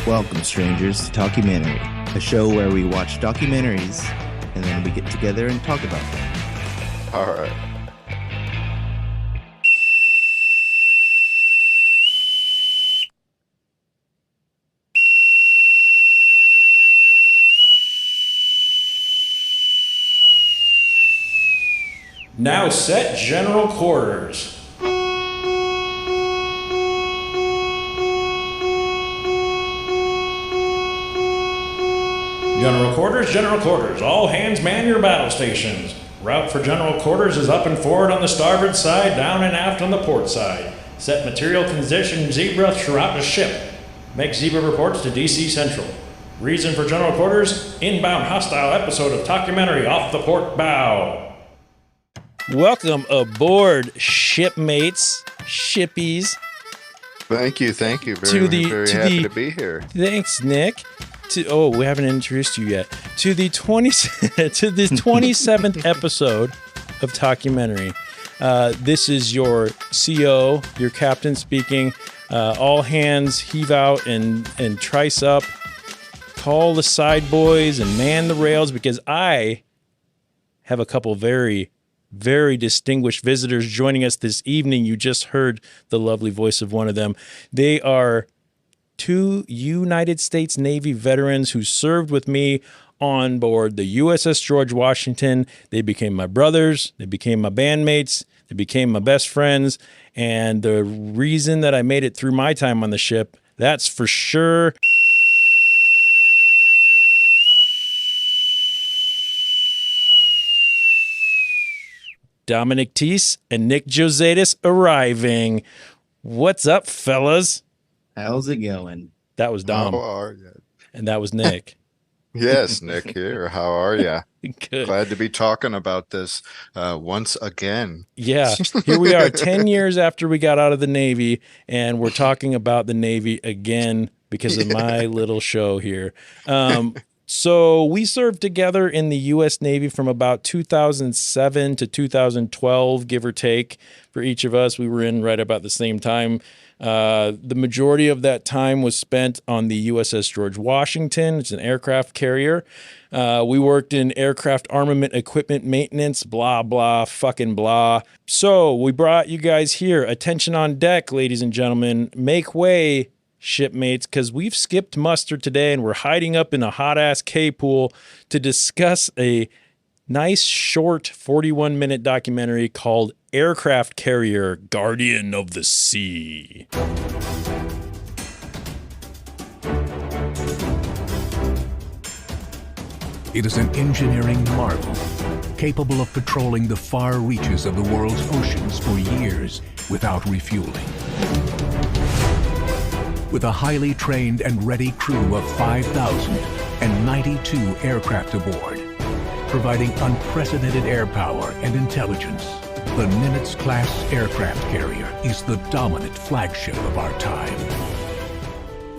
Welcome, strangers, to Talkumentary, a show where we watch documentaries and then we get together and talk about them. All right. Now set general quarters. General quarters, all hands man your battle stations. Route for general quarters is up and forward on the starboard side, down and aft on the port side. Set material condition zebra throughout the ship. Make zebra reports to DC Central. Reason for general quarters, inbound hostile episode of Talkumentary off the port bow. Welcome aboard, shipmates, shippies. Thank you. Very happy to be here. Thanks, Nick. We haven't introduced you yet. To the 27th episode of Talkumentary. This is your CO, your captain speaking. All hands heave out and trice up. Call the side boys and man the rails, because I have a couple very, very distinguished visitors joining us this evening. You just heard the lovely voice of one of them. They are two United States Navy veterans who served with me on board the USS George Washington. They became my brothers. They became my bandmates. They became my best friends. And the reason that I made it through my time on the ship, that's for sure. Dominic Teese and Nick Josatis arriving. What's up, fellas? How's it going? That was Dom. How are you? And that was Nick. Yes, Nick here. How are you? Good. Glad to be talking about this once again. Yeah, here we are 10 years after we got out of the Navy, and we're talking about the Navy again because of my little show here. So we served together in the U.S. Navy from about 2007 to 2012, give or take, for each of us. We were in right about the same time. The majority of that time was spent on the USS George Washington. It's an aircraft carrier. We worked in aircraft armament equipment maintenance, blah, blah, fucking blah. So we brought you guys here. Attention on deck, ladies and gentlemen. Make way, shipmates, because we've skipped muster today and we're hiding up in a hot-ass K-pool to discuss a nice, short 41-minute documentary called Aircraft Carrier, Guardian of the Sea. It is an engineering marvel, capable of patrolling the far reaches of the world's oceans for years without refueling. With a highly trained and ready crew of 5,092 aircraft aboard, providing unprecedented air power and intelligence, the Nimitz-class aircraft carrier is the dominant flagship of our time.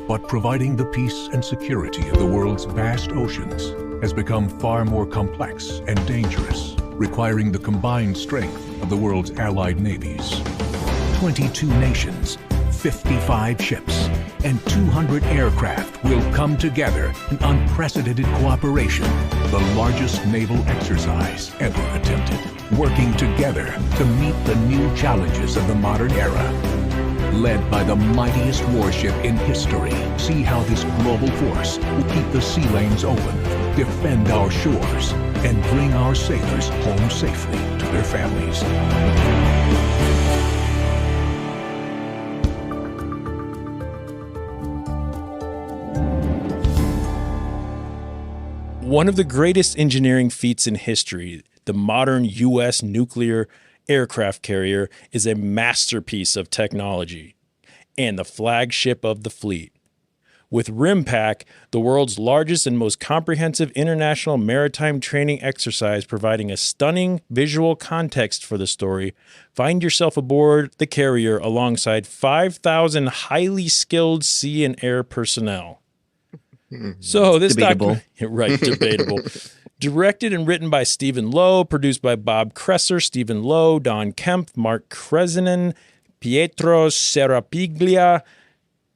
But providing the peace and security of the world's vast oceans has become far more complex and dangerous, requiring the combined strength of the world's allied navies. 22 nations, 55 ships, and 200 aircraft will come together in unprecedented cooperation, the largest naval exercise ever attempted, working together to meet the new challenges of the modern era. Led by the mightiest warship in history, see how this global force will keep the sea lanes open, defend our shores, and bring our sailors home safely to their families. One of the greatest engineering feats in history, the modern U.S. nuclear aircraft carrier, is a masterpiece of technology and the flagship of the fleet. With RIMPAC, the world's largest and most comprehensive international maritime training exercise providing a stunning visual context for the story, find yourself aboard the carrier alongside 5,000 highly skilled sea and air personnel. So this debatable. Debatable. Directed and written by Stephen Lowe, produced by Bob Kresser, Stephen Lowe, Don Kemp, Mark Kresenin, Pietro Serapiglia,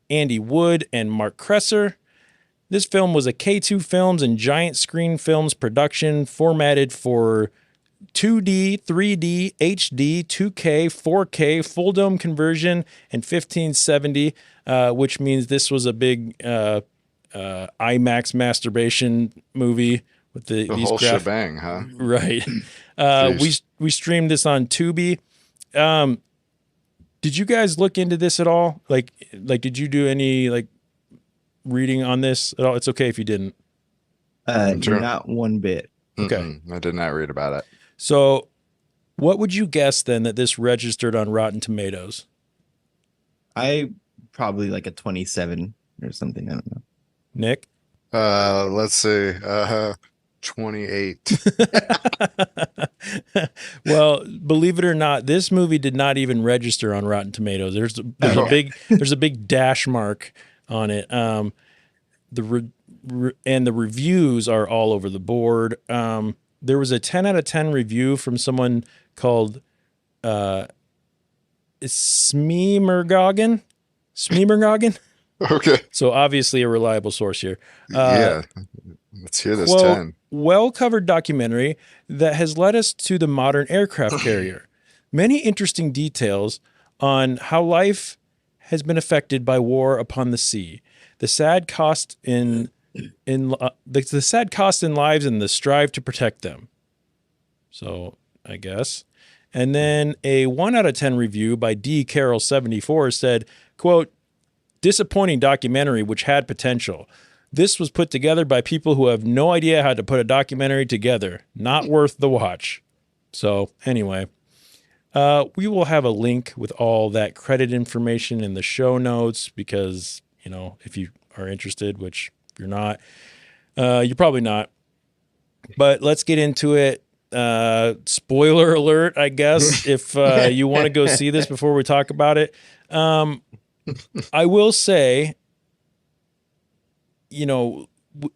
Andy Wood, and Mark Kresser. This film was a K2 Films and Giant Screen Films production formatted for 2D, 3D, HD, 2K, 4K, full dome conversion, and 1570, which means this was a big IMAX masturbation movie with the these whole shebang, huh? Right. We streamed this on Tubi. Did you guys look into this at all? Like, did you do any like reading on this at all? It's okay if you didn't. Not one bit. Okay. I did not read about it. So what would you guess then that this registered on Rotten Tomatoes? I probably like a 27 or something. I don't know. Nick? Let's see. 28. Well, believe it or not, this movie did not even register on Rotten Tomatoes. There's a big dash mark on it. And the reviews are all over the board. There was a 10 out of 10 review from someone called Smeemergogen. Okay. So obviously a reliable source here. Yeah. Let's hear this. Quote, 10. well-covered documentary that has led us to the modern aircraft carrier. Many interesting details on how life has been affected by war upon the sea. The sad cost in the sad cost in lives and the strive to protect them. So I guess. And then a 1 out of 10 review by D. Carroll 74 said, quote, disappointing documentary which had potential. This was put together by people who have no idea how to put a documentary together. Not worth the watch. So anyway, we will have a link with all that credit information in the show notes because, you know, if you are interested, which you're not, you're probably not. But let's get into it. Spoiler alert, I guess, if you want to go see this before we talk about it. I will say, you know,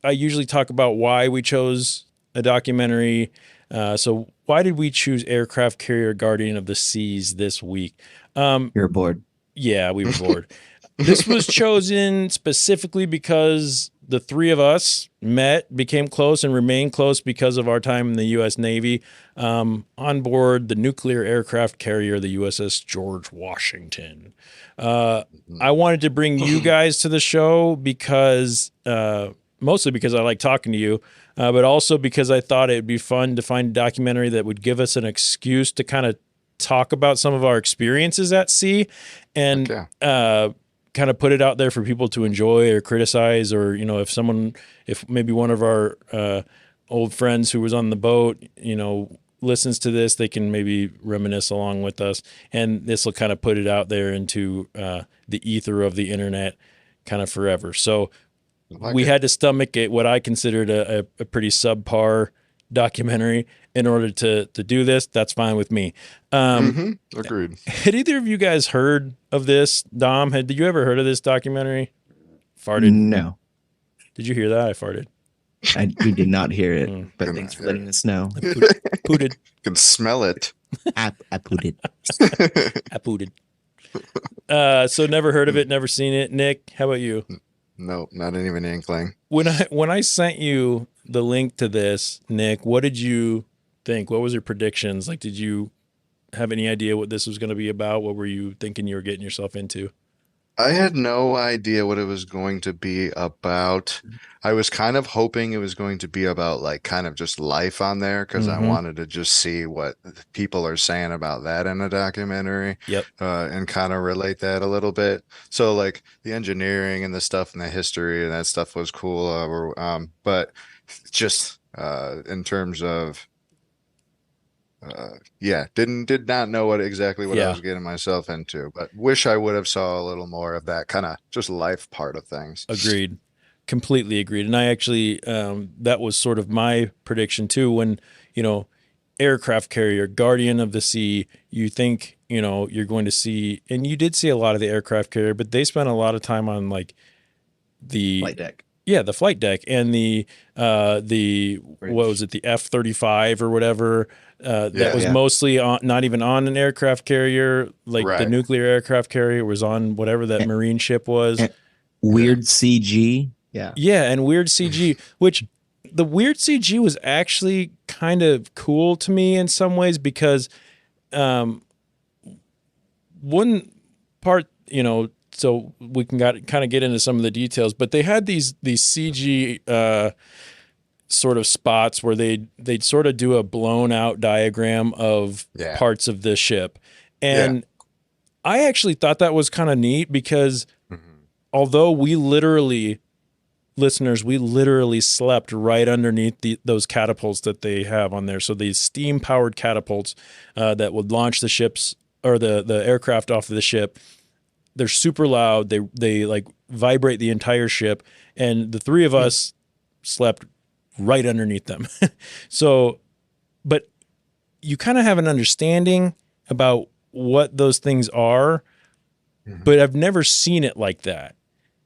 I usually talk about why we chose a documentary. So why did we choose Aircraft Carrier Guardian of the Seas this week? You're bored. Yeah, we were bored. This was chosen specifically because the three of us met, became close, and remained close because of our time in the U.S. Navy on board the nuclear aircraft carrier, the USS George Washington. I wanted to bring you guys to the show because mostly because I like talking to you, but also because I thought it'd be fun to find a documentary that would give us an excuse to kind of talk about some of our experiences at sea and kind of put it out there for people to enjoy or criticize, or, you know, if maybe one of our old friends who was on the boat, you know, listens to this, they can maybe reminisce along with us. And this will kind of put it out there into the ether of the internet kind of forever. So we had to stomach it, what I considered a pretty subpar documentary in order to do this. That's fine with me. Agreed. Had either of you guys heard of this? Dom, did you ever heard of this documentary? Farted? No. Did you hear that? I farted. We did not hear it, but thanks for letting us know. I pooted. You can smell it. I pooted. I pooted. So never heard of it, never seen it. Nick, how about you? No, not even an inkling. When I sent you the link to this, Nick, what did you think? What was your predictions? Like, did you have any idea what this was going to be about? What were you thinking you were getting yourself into? I had no idea what it was going to be about. I was kind of hoping it was going to be about like kind of just life on there because I wanted to just see what people are saying about that in a documentary. Yep. And kind of relate that a little bit. So like the engineering and the stuff and the history and that stuff was cool. But just in terms of did not know what I was getting myself into, but wish I would have saw a little more of that kind of just life part of things. Agreed. Completely agreed. And I actually, that was sort of my prediction too, when, you know, aircraft carrier, Guardian of the Sea, you think, you know, you're going to see, and you did see a lot of the aircraft carrier, but they spent a lot of time on like the flight deck. Yeah, the flight deck and the what was it, the F-35 or whatever, that was mostly not even on an aircraft carrier, like the nuclear aircraft carrier was on whatever that Marine ship was. weird CG. Yeah. Yeah, and weird CG, which the weird CG was actually kind of cool to me in some ways because one part, so we can kind of get into some of the details, but they had these CG sort of spots where they'd sort of do a blown out diagram of parts of the ship. And I actually thought that was kind of neat because although listeners, we literally slept right underneath those catapults that they have on there. So these steam powered catapults that would launch the ships or the aircraft off of the ship. They're super loud. They like vibrate the entire ship. And the three of us slept right underneath them. So, but you kind of have an understanding about what those things are, but I've never seen it like that.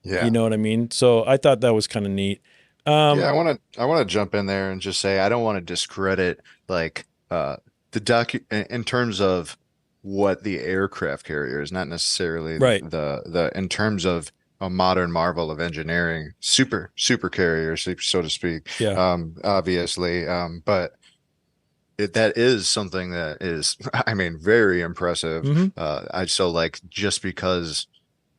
Yeah. You know what I mean? So I thought that was kind of neat. I want to jump in there and just say I don't want to discredit like in terms of what the aircraft carrier is, not necessarily the in terms of a modern marvel of engineering, super carrier, so to speak. Yeah. Obviously, but that is something that is, I mean, very impressive. I so like just because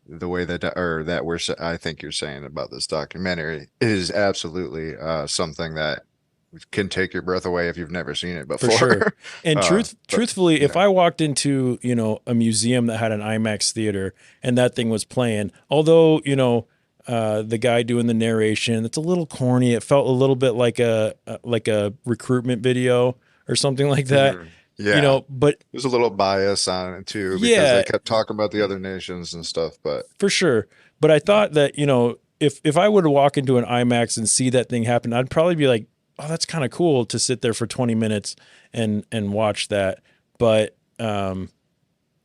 the way that I think you're saying about this documentary is absolutely something that can take your breath away if you've never seen it before. For sure. And truthfully, if I walked into, a museum that had an IMAX theater and that thing was playing, although, the guy doing the narration, it's a little corny. It felt a little bit like a recruitment video or something like that. Yeah. But there's a little bias on it too, because they kept talking about the other nations and stuff, but for sure. But I thought that, if I were to walk into an IMAX and see that thing happen, I'd probably be like, oh, that's kind of cool to sit there for 20 minutes and watch that. But, in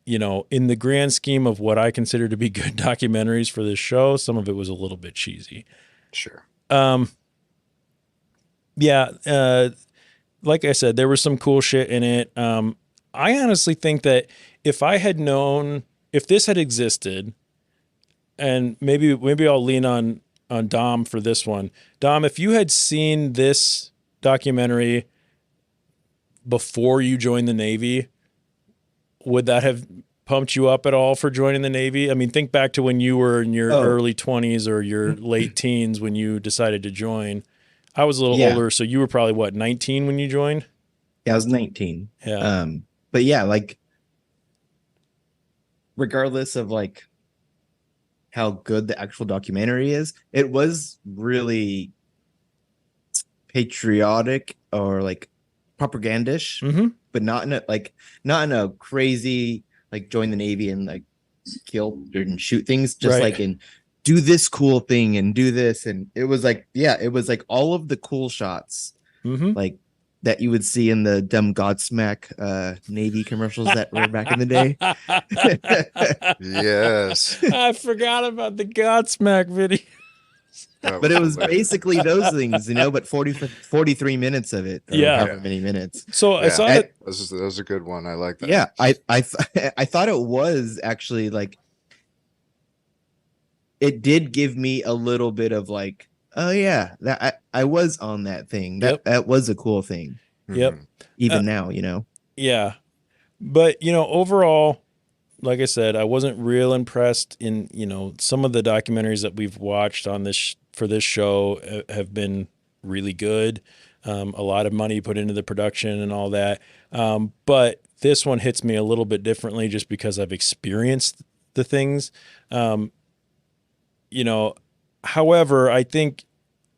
the grand scheme of what I consider to be good documentaries for this show, some of it was a little bit cheesy. Sure. Like I said, there was some cool shit in it. I honestly think that if I had known, if this had existed, and maybe I'll lean on Dom for this one. Dom, if you had seen this documentary before you joined the Navy, would that have pumped you up at all for joining the Navy? I mean, think back to when you were in your early 20s or your late teens when you decided to join. I was a little older, so you were probably, 19 when you joined? Yeah, I was 19. Yeah. But yeah, like, regardless of, like, how good the actual documentary is, it was really patriotic or, like, propagandish, but not in a crazy, like, join the Navy and, like, kill and shoot things, just like in do this cool thing and do this. And it was like, it was like all of the cool shots, like that you would see in the dumb Godsmack Navy commercials that were back in the day. Yes. I forgot about the Godsmack video. But it was basically those things, but 43 minutes of it, or however many minutes. So I saw that. That was a good one. I like that. Yeah, I thought it was actually like, it did give me a little bit of like, oh yeah, that I was on that thing. That was a cool thing. Yep. Even now, Yeah. But, overall, like I said, I wasn't real impressed in, some of the documentaries that we've watched on for this show have been really good. A lot of money put into the production and all that. But this one hits me a little bit differently just because I've experienced the things. However, I think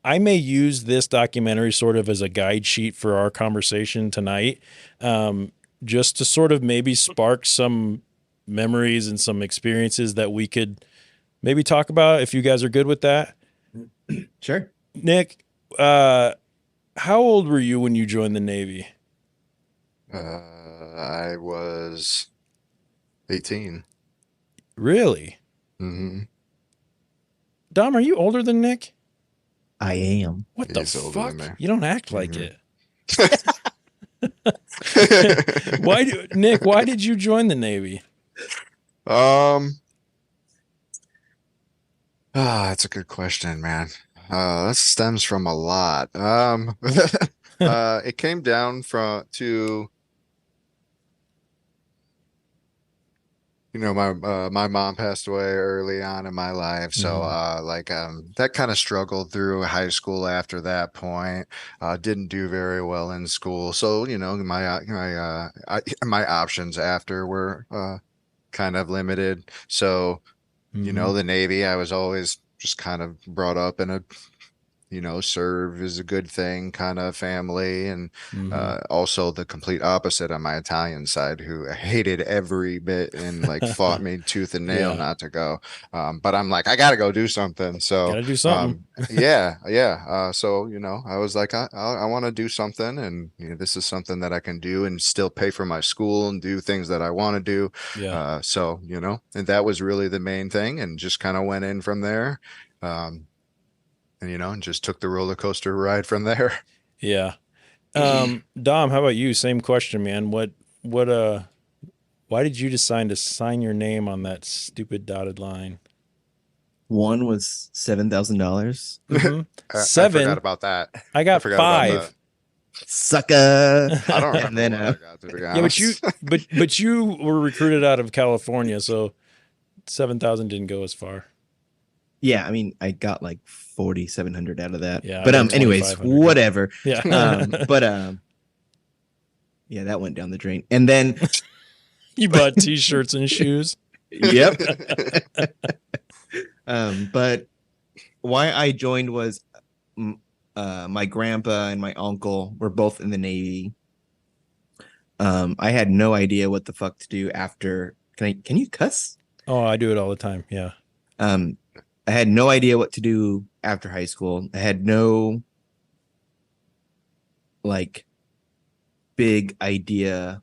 I may use this documentary sort of as a guide sheet for our conversation tonight, just to sort of maybe spark some memories and some experiences that we could maybe talk about, if you guys are good with that. Sure. Nick, how old were you when you joined the Navy? I was 18. Really? Mm-hmm. Dom, are you older than Nick? I am. What the fuck? You don't act like it. Nick, why did you join the Navy? Ah, that's a good question, man. That stems from a lot. It came down from to my mom passed away early on in my life, so Mhm. that kind of struggled through high school after that point. Didn't do very well in school, so my options after were kind of limited. So Mhm. the Navy, I was always just kind of brought up in a serve is a good thing kind of family. And Mhm. also the complete opposite on my Italian side, who hated every bit and like fought me tooth and nail Yeah. not to go. But I'm like, I gotta go do something. So Got to do something. yeah. So I was like, I want to do something, and this is something that I can do and still pay for my school and do things that I want to do. Yeah. And that was really the main thing, and just kind of went in from there. Um, and just took the roller coaster ride from there. Yeah. Dom, how about you? Same question, man. What, why did you decide to sign your name on that stupid dotted line? One was $7,000. Mm-hmm. I forgot Seven. about that. I I got forgot about that. five. Sucker. I don't And remember then what I got, to be Yeah, but you, honest. but you were recruited out of California, so 7,000 didn't go as far. yeah, I mean, I got like 4,700 out of that. Yeah, I But got anyways, 2,500. whatever. Yeah. But yeah, that went down the drain. And then You bought T-shirts and shoes. yep. But why I joined was my grandpa and my uncle were both in the Navy. I had no idea what the fuck to do after. Can you cuss? Oh, I do it all the time. Yeah. I had no idea what to do after high school. I had no like big idea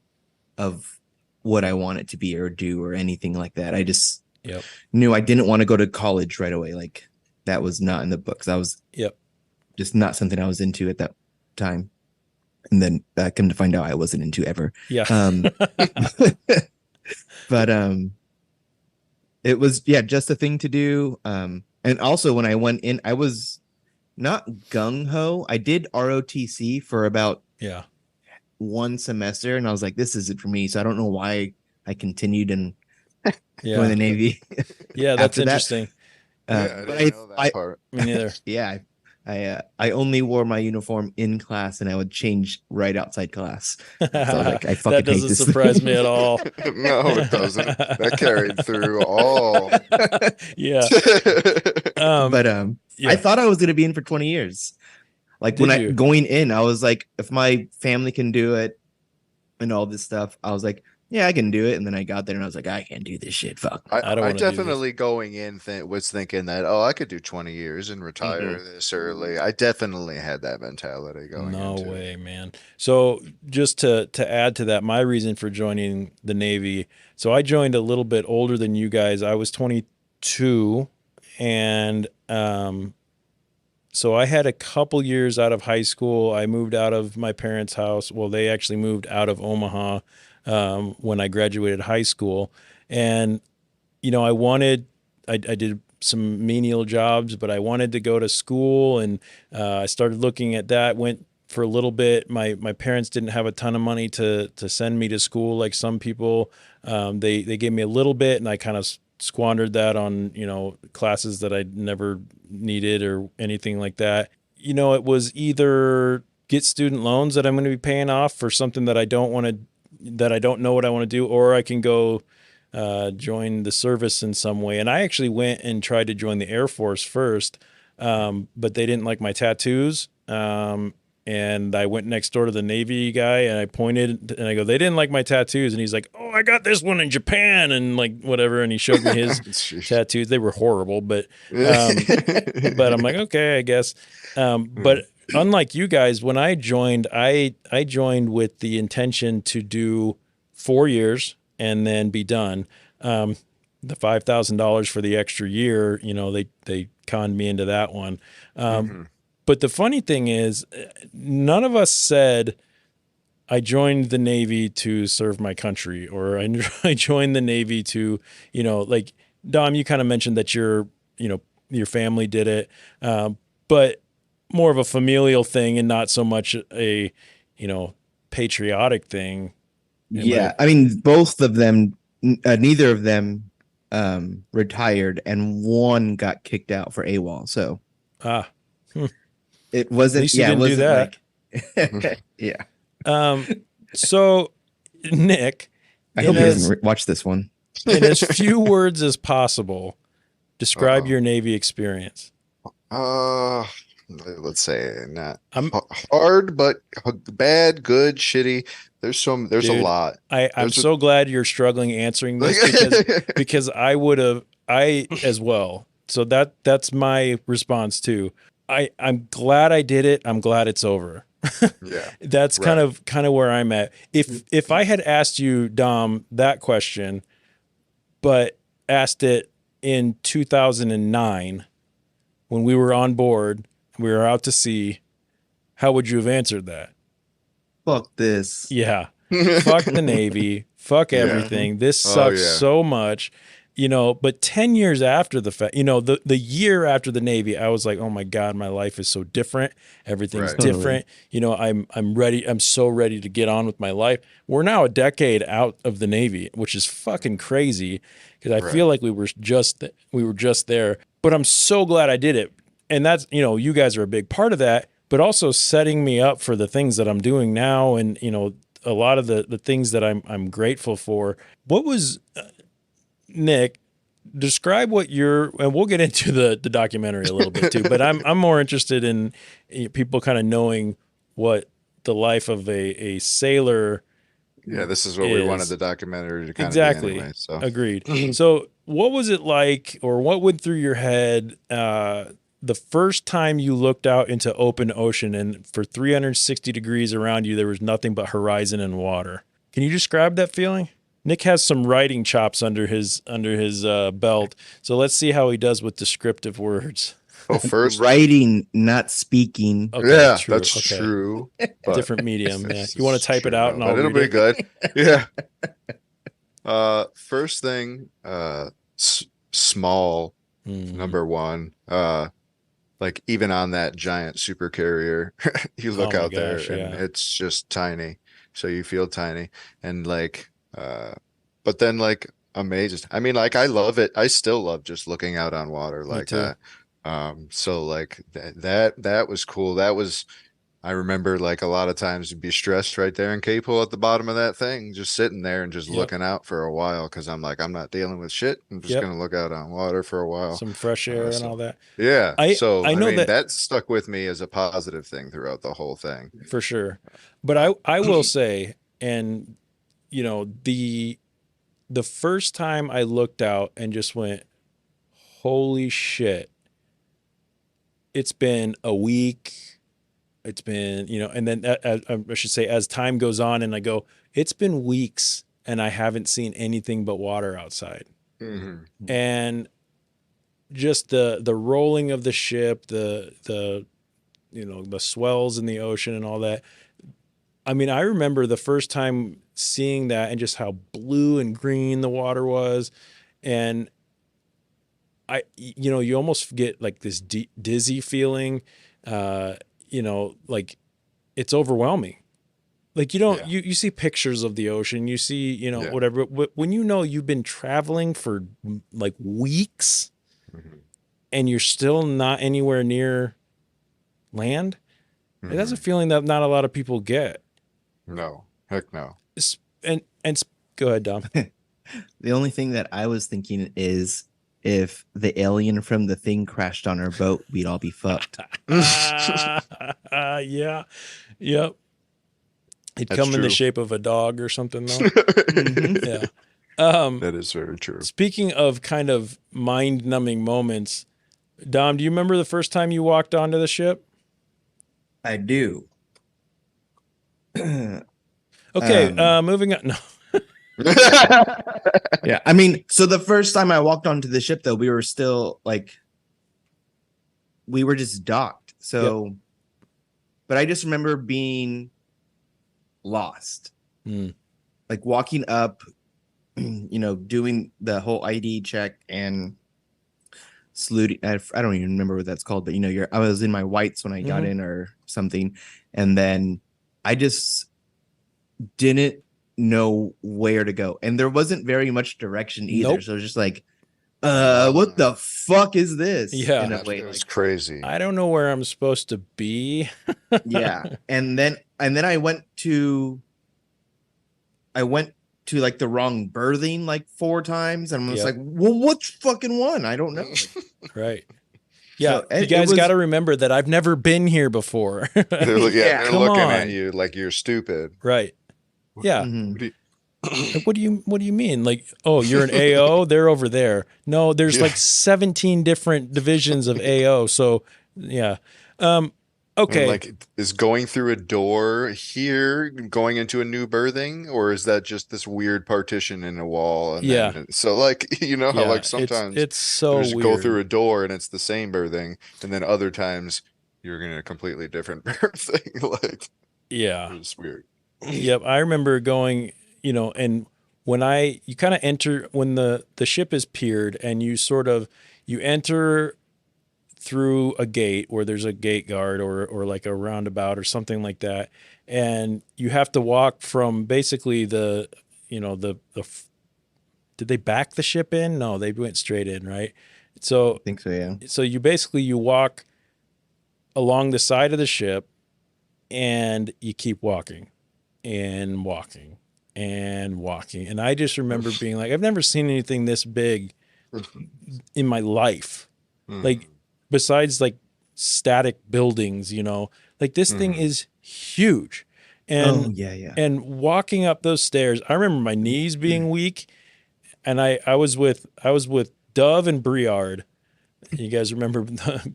of what I wanted to be or do or anything like that. I just Yep. knew I didn't want to go to college right away. Like that was not in the books. That was Yep. just not something I was into at that time. And then come to find out I wasn't into ever. Yeah. But it was just a thing to do. And also when I went in, I was not gung-ho. I did ROTC for about Yeah. one semester, and I was like, this isn't for me. So I don't know why I continued and Yeah. joined the Navy. Yeah, that's after that. interesting. Yeah, I But didn't know that part. Me neither. yeah, I only wore my uniform in class, and I would change right outside class. So I was like, I fucking That hate doesn't this. surprise me at all. No, it doesn't. That carried through all. Yeah. But Yeah. I thought I was gonna be in for 20 years. Like Did when you? going in, I was like, if my family can do it and all this stuff, I was like, yeah, I can do it. And then I got there and I was like, I can't do this shit. Fuck. I don't I wanna do this. definitely going in was thinking that, oh, I could do 20 years and retire this early. I definitely had that mentality going No into way, it. man. So just to add to that, my reason for joining the Navy. So I joined a little bit older than you guys. I was 22, and so I had a couple years out of high school. I moved out of my parents' house. Well, they actually moved out of Omaha when I graduated high school, and I did some menial jobs, but I wanted to go to school, and I started looking at that. Went for a little bit. My parents didn't have a ton of money to send me to school like some people. They gave me a little bit, and I kind of squandered that on classes that I never needed or anything like that. It was either get student loans that I'm going to be paying off for something that I don't know what I want to do, or I can go join the service in some way. And I actually went and tried to join the Air Force first, but they didn't like my tattoos. And I went next door to the Navy guy and I pointed and I go, they didn't like my tattoos. And he's like, oh, I got this one in Japan and like whatever. And he showed me his Jeez. tattoos. They were horrible, but I'm like, okay, I guess. But unlike you guys, when I joined with the intention to do 4 years and then be done. The $5,000 for the extra year, they conned me into that one. But the funny thing is, none of us said, I joined the Navy to serve my country, or I joined the Navy to, like Dom, you kind of mentioned that you're, your family did it, but more of a familial thing and not so much a, patriotic thing. Yeah, I mean, both of them, neither of them retired, and one got kicked out for AWOL. So it wasn't. At least you Yeah, it didn't do wasn't that. like. Yeah. So Nick, I hope he doesn't watch this one. in as few words as possible, describe your Navy experience. Let's say not hard, but bad, good, shitty. There's a lot. I'm so glad you're struggling answering this because I as well. So that's my response too. I'm glad I did it. I'm glad it's over. Yeah. That's kind of where I'm at. If I had asked you, Dom, that question, but asked it in 2009 when we were on board, we were out to sea, how would you have answered that? Fuck this. Yeah. Fuck the Navy. Fuck everything. This sucks so much. But 10 years after the fact, the year after the Navy, I was like, oh my God, my life is so different. Everything's different. I'm ready. I'm so ready to get on with my life. We're now a decade out of the Navy, which is fucking crazy because I feel like we were just there, but I'm so glad I did it. And that's, you guys are a big part of that, but also setting me up for the things that I'm doing now. And, a lot of the things that I'm grateful for. What was, Nick, describe what and we'll get into the documentary a little bit too, but I'm more interested in people kind of knowing what the life of a sailor. Yeah, this is what we wanted the documentary to kind of be anyway. So agreed. So what was it like, or what went through your head the first time you looked out into open ocean and for 360 degrees around you there was nothing but horizon and water? Can you describe that feeling? Nick has some writing chops under his belt, so let's see how he does with descriptive words. Oh, first writing, not speaking. Okay, yeah, true. That's true. Different medium. Yeah, you want to type it out, and it'll be good. Yeah. First thing, small. Number one. Like even on that giant super carrier, you look out there and it's just tiny, so you feel tiny and like. But then like amazed. I mean, like I love it. I still love just looking out on water like that. So like that was cool. That was, I remember like a lot of times you'd be stressed right there in Cape Hole at the bottom of that thing, just sitting there and just looking out for a while. Cause I'm like, I'm not dealing with shit. I'm just going to look out on water for a while. Some fresh air and all that. Yeah. I know that stuck with me as a positive thing throughout the whole thing. For sure. But I will say, and the first time I looked out and just went, holy shit, it's been a week. It's been, and then I should say, as time goes on and I go, it's been weeks and I haven't seen anything but water outside. Mm-hmm. And just the rolling of the ship, the swells in the ocean and all that. I mean, I remember the first time seeing that and just how blue and green the water was. And you almost get like this dizzy feeling, like it's overwhelming. Like you see pictures of the ocean, you see, whatever, but when you've been traveling for like weeks and you're still not anywhere near land, that's a feeling that not a lot of people get. No, heck no. And go ahead, Dom. The only thing that I was thinking is if the alien from The Thing crashed on our boat, we'd all be fucked. Yeah. Yep. It'd come in the shape of a dog or something, though. Yeah. That is very true. Speaking of kind of mind-numbing moments, Dom, do you remember the first time you walked onto the ship? I do. Okay, moving on. No. Yeah, I mean, so the first time I walked onto the ship, though, we were still like, we were just docked. So, but I just remember being lost, like walking up, doing the whole ID check and saluting. I don't even remember what that's called, but I was in my whites when I got in or something, and then I just didn't know where to go, and there wasn't very much direction either. Nope. So it was just like, what the fuck is this? Yeah. In a way, It was like, crazy. I don't know where I'm supposed to be. yeah. And then I went to like the wrong birthing like 4 times, and I'm just Yep. like, well, which fucking one? I don't know. Right. Yeah, So, you guys got to remember that I've never been here before. They're Yeah, they're come looking on. at you like you're stupid. Right. Yeah. Mhm. Like, what do you mean? Like, oh, you're an AO, they're over there. No, there's Yeah. like 17 different divisions of AO. So, yeah. Okay. And like, is going through a door here going into a new birthing, or is that just this weird partition in a wall? And Yeah. then, so like, you know how Yeah, like sometimes it's so just weird. go through a door and it's the same birthing, and then other times you're in a completely different birthing. Like, Yeah. it's weird. Yep. I remember going, and when you kind of enter, when the ship is piered and you enter through a gate where there's a gate guard or like a roundabout or something like that. And you have to walk from basically did they back the ship in? No, they went straight in, right? So I think so, yeah. So you walk along the side of the ship and you keep walking and walking and walking. And I just remember being like, I've never seen anything this big in my life. Like, besides like static buildings, like this thing is huge. And yeah. and walking up those stairs, I remember my knees being weak. And I was with Dove and Briard. You guys remember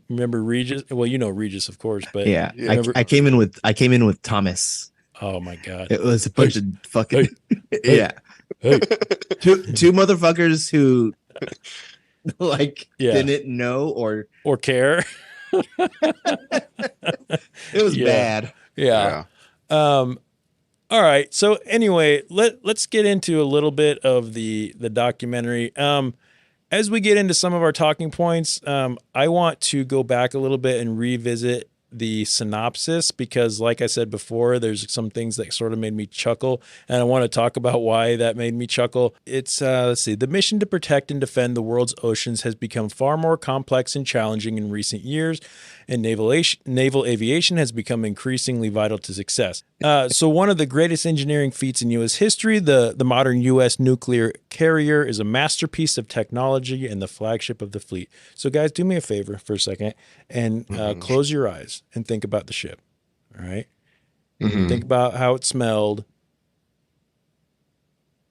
Regis? Well, Regis, of course, but Yeah. remember, I came in with Thomas. oh my God. It was a bunch of fucking hey, yeah. Hey. Two motherfuckers who like Yeah. didn't know or care. it was Yeah. bad. Yeah. All right. So anyway, let's get into a little bit of the documentary. As we get into some of our talking points, I want to go back a little bit and revisit the synopsis because, like I said before, there's some things that sort of made me chuckle, and I want to talk about why that made me chuckle. It's let's see. The mission to protect and defend the world's oceans has become far more complex and challenging in recent years, and naval aviation has become increasingly vital to success. So one of the greatest engineering feats in U.S. history, the modern U.S. nuclear carrier, is a masterpiece of technology and the flagship of the fleet. So guys, do me a favor for a second and close your eyes and think about the ship. All right? Think about how it smelled.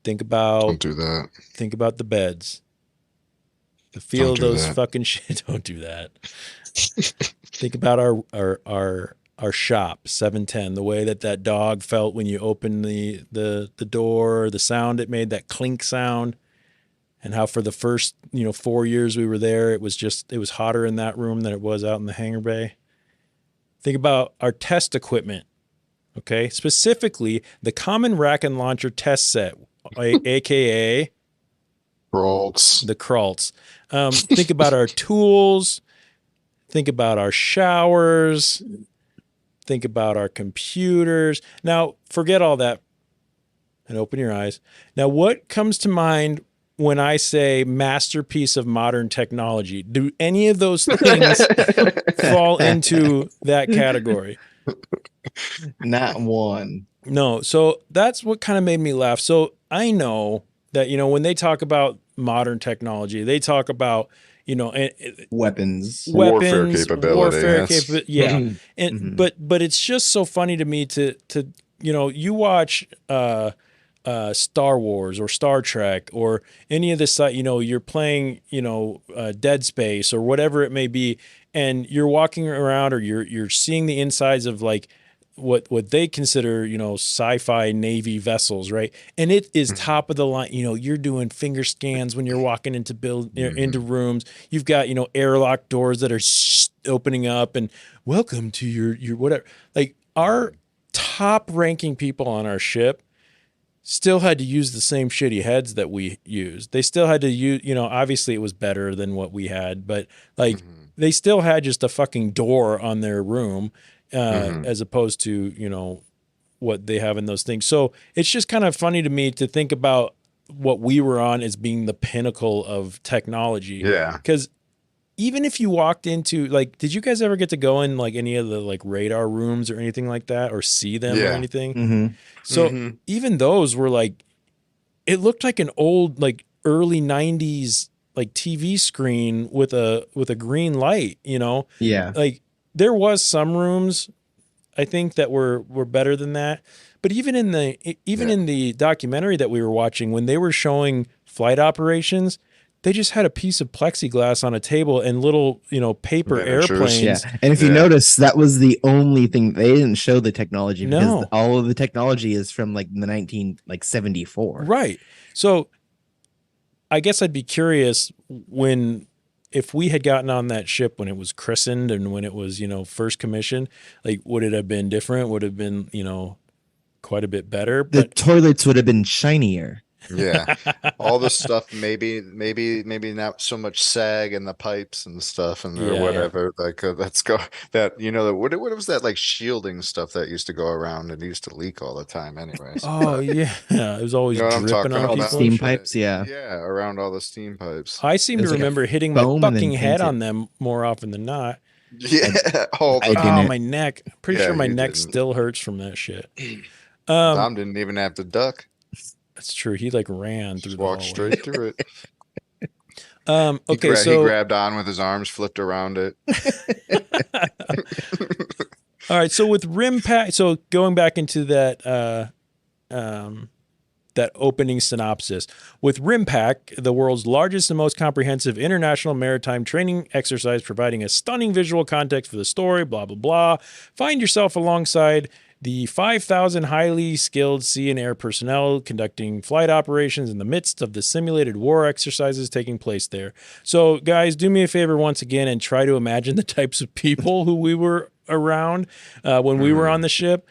Think about Don't do that. Think about the beds. The feel of those fucking shit. Don't do that. Think about our shop 710, the way that dog felt when you opened the door, the sound it made, that clink sound, and how for the first 4 years we were there, it was hotter in that room than it was out in the hangar bay. Think about our test equipment, okay? Specifically, the Common Rack and Launcher test set, aka the Kralts. Think about our tools. Think about our showers. Think about our computers. Now, forget all that and open your eyes. Now, what comes to mind when I say masterpiece of modern technology? Do any of those things fall into that category? Not one. No. So that's what kind of made me laugh. So I know that, when they talk about modern technology, they talk about, weapons, warfare capability. Yeah. And but it's just so funny to me to you watch Star Wars or Star Trek or any of this, you're playing, Dead Space or whatever it may be, and you're walking around or you're seeing the insides of like what they consider, sci-fi Navy vessels, right? And it is top of the line. You're doing finger scans when you're walking into into rooms. You've got, airlock doors that are opening up and welcome to your whatever. Like our top ranking people on our ship still had to use the same shitty heads that we used. They still had to use, obviously it was better than what we had, but like they still had just a fucking door on their room as opposed to, what they have in those things. So it's just kind of funny to me to think about what we were on as being the pinnacle of technology. Yeah. Because even if you walked into like, did you guys ever get to go in like any of the like radar rooms or anything like that or see them or anything? Mm-hmm. So even those were like, it looked like an old, like early 90s, like TV screen with a green light, Yeah. like there was some rooms I think that were better than that. But even in the documentary that we were watching, when they were showing flight operations, they just had a piece of plexiglass on a table and little, paper Miniatures. airplanes. Yeah. And if you notice, that was the only thing they didn't show the technology because all of the technology is from like the 1974. Right. So I guess I'd be curious if we had gotten on that ship when it was christened and when it was, first commissioned, like would it have been different? Would it have been, quite a bit better? The toilets would have been shinier. Yeah, all the stuff maybe not so much sag in the pipes and stuff and whatever. Like let's go that what was that like shielding stuff that used to go around and used to leak all the time anyways. Oh yeah, it was always dripping on people. Steam pipes, around all the steam pipes. I seem to remember hitting my fucking head on them more often than not. Yeah, all the time. Oh, my neck. Pretty sure my neck still hurts from that shit. Tom didn't even have to duck. That's true. He like ran through Just the walked hallway. straight through it. Okay, he grabbed on with his arms, flipped around it. All right, so with rim pack, so going back into that that opening synopsis. With RIMPAC, the world's largest and most comprehensive international maritime training exercise, providing a stunning visual context for the story, blah, blah, blah. Find yourself alongside the 5,000 highly skilled sea and air personnel conducting flight operations in the midst of the simulated war exercises taking place there. So, guys, do me a favor once again and try to imagine the types of people who we were around when we were on the ship.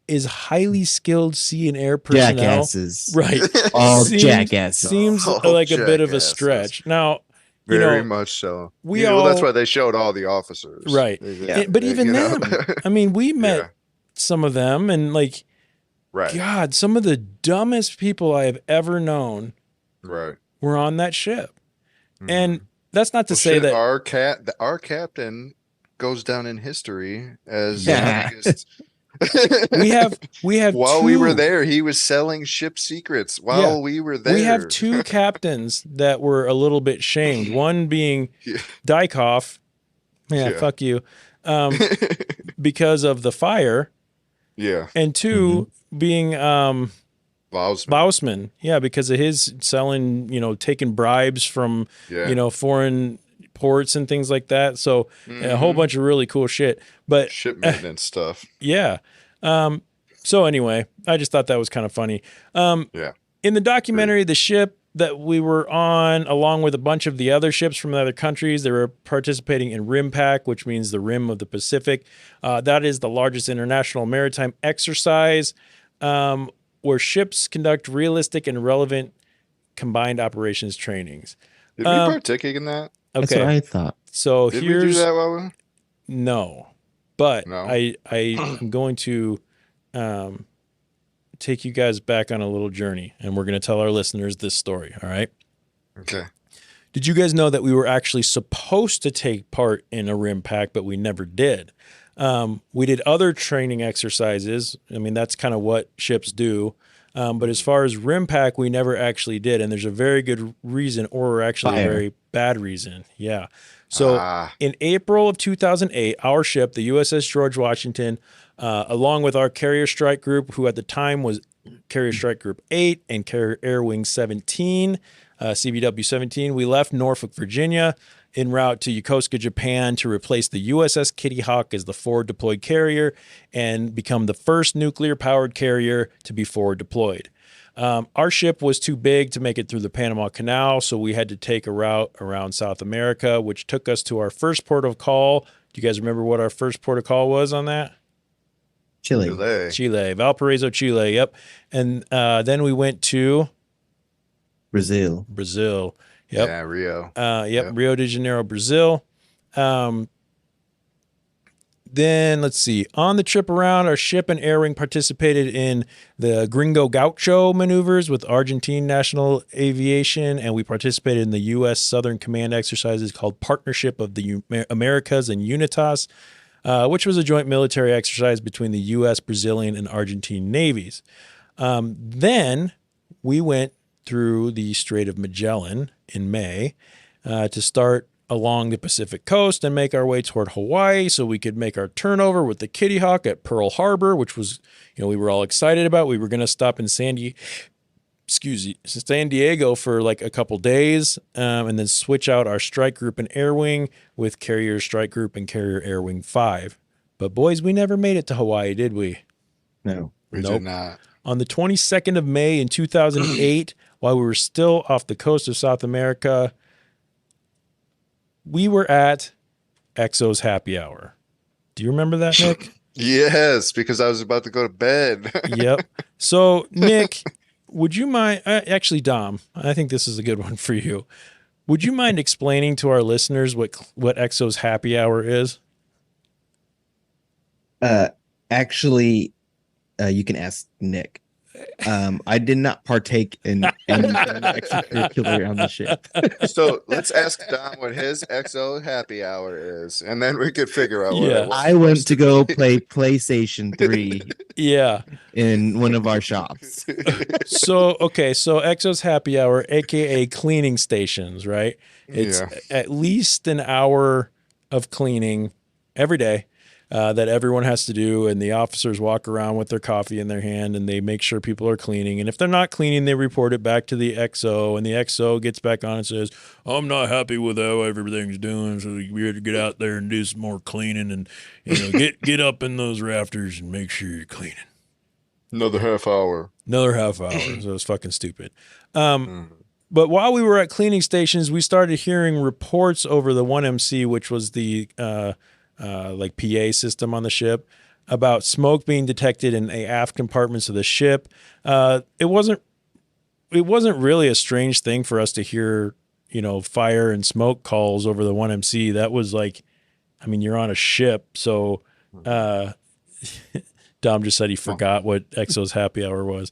Is highly skilled sea and air personnel. Jackasses. Right. All jackasses. Seems like a bit of a stretch. Now, very much so. That's why they showed all the officers. Right. But even them, I mean, we met some of them and like, God, some of the dumbest people I have ever known were on that ship. And that's not to say that our captain goes down in history as the youngest. we have while we were there, he was selling ship secrets while we were there. We have two captains that were a little bit shamed. One being Dykhoff. Fuck you. Because of the fire. Yeah. And two being Bousman. Yeah, because of his selling, taking bribes from foreign ports and things like that. So a whole bunch of really cool shit. But ship maintenance stuff. Yeah. So anyway, I just thought that was kind of funny. In the documentary, the ship that we were on, along with a bunch of the other ships from other countries, they were participating in RIMPAC, which means the Rim of the Pacific. That is the largest international maritime exercise where ships conduct realistic and relevant combined operations trainings. Did we partake in that? Okay. That's what I thought. So Did we do that while we... No. But I'm going to take you guys back on a little journey, and we're going to tell our listeners this story, all right? Okay. Did you guys know that we were actually supposed to take part in a RIMPAC, but we never did? We did other training exercises. I mean, that's kind of what ships do. But as far as RIMPAC, we never actually did, and there's a very good reason, or actually a very bad reason. Yeah. So in April of 2008, our ship, the USS George Washington, along with our Carrier Strike Group, who at the time was Carrier Strike Group 8 and Carrier Air Wing 17, CVW 17, we left Norfolk, Virginia, en route to Yokosuka, Japan, to replace the USS Kitty Hawk as the forward deployed carrier and become the first nuclear-powered carrier to be forward deployed. Our ship was too big to make it through the Panama Canal, so we had to take a route around South America, which took us to our first port of call. Do you guys remember what our first port of call was on that? Chile, Valparaiso, Chile. Yep. And then we went to Brazil. Yep. Yeah, Rio. Yep. Rio de Janeiro, Brazil. Then let's see. On the trip around, our ship and air wing participated in the Gringo Gaucho maneuvers with Argentine National Aviation, and we participated in the U.S. Southern Command exercises called Partnership of the Americas and UNITAS, which was a joint military exercise between the U.S., Brazilian, and Argentine navies. Then we went through the Strait of Magellan in May to start along the Pacific coast and make our way toward Hawaii so we could make our turnover with the Kitty Hawk at Pearl Harbor, which was, we were all excited about. We were going to stop in San Diego for like a couple days and then switch out our strike group and air wing with Carrier Strike Group and Carrier Air Wing 5. But boys, we never made it to Hawaii, did we? No. We did not. On the 22nd of May in 2008, while we were still off the coast of South America, we were at Exo's happy hour. Do you remember that, Nick? Yes, because I was about to go to bed. Yep. So, Nick, would you mind, actually, Dom, I think this is a good one for you. Would you mind explaining to our listeners what Exo's happy hour is? Actually, you can ask Nick. I did not partake in anything extracurricular on the ship. So let's ask Don what his XO happy hour is, and then we could figure out what Yeah. it was. I went to go play PlayStation 3 Yeah. in one of our shops. So Exo's happy hour, aka cleaning stations, right? It's at least an hour of cleaning every day that everyone has to do, and the officers walk around with their coffee in their hand and they make sure people are cleaning. And if they're not cleaning, they report it back to the XO, and the XO gets back on and says, "I'm not happy with how everything's doing, so we have to get out there and do some more cleaning, and get up in those rafters and make sure you're cleaning." Another half hour. So it's fucking stupid. But while we were at cleaning stations, we started hearing reports over the 1MC, which was the like PA system on the ship, about smoke being detected in the aft compartments of the ship. It wasn't really a strange thing for us to hear, fire and smoke calls over the 1MC. That was like, you're on a ship. So Dom just said he forgot what Exo's happy hour was.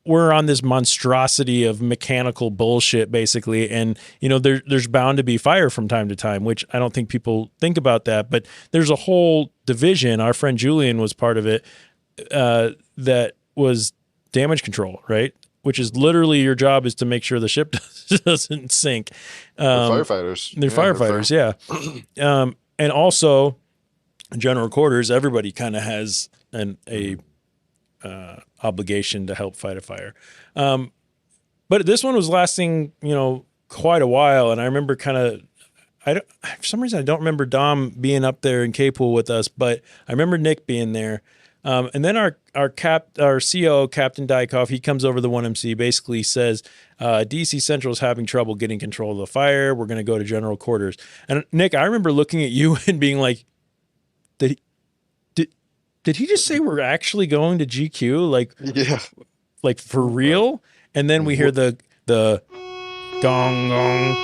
We're on this monstrosity of mechanical bullshit, basically. And, there's bound to be fire from time to time, which I don't think people think about that. But there's a whole division. Our friend Julian was part of it that was damage control, right? Which is literally your job is to make sure the ship doesn't sink. They're firefighters. They're firefighters, yeah. And also, general quarters, everybody kind of has a obligation to help fight a fire. But this one was lasting, quite a while. And I remember for some reason, I don't remember Dom being up there in K-Pool with us, but I remember Nick being there. And then our CO, Captain Dykoff, he comes over the 1MC, basically says, DC Central is having trouble getting control of the fire. We're going to go to general quarters. And Nick, I remember looking at you and being like, did he just say we're actually going to GQ? Like for real? And then we hear the gong gong.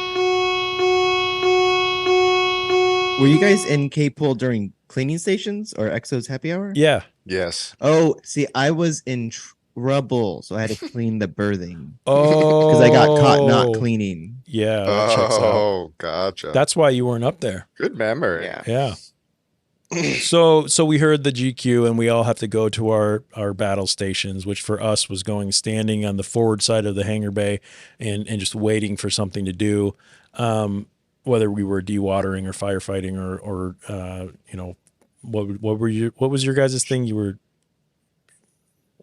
Were you guys in K-Pool during cleaning stations or Exo's happy hour? Yeah. Yes. Oh, see, I was in trouble, so I had to clean the berthing. Oh. Because I got caught not cleaning. Yeah. That checks out. Oh, gotcha. That's why you weren't up there. Good memory. Yeah. So we heard the GQ, and we all have to go to our battle stations, which for us was standing on the forward side of the hangar bay and just waiting for something to do, whether we were dewatering or firefighting or what was your guys' thing? You were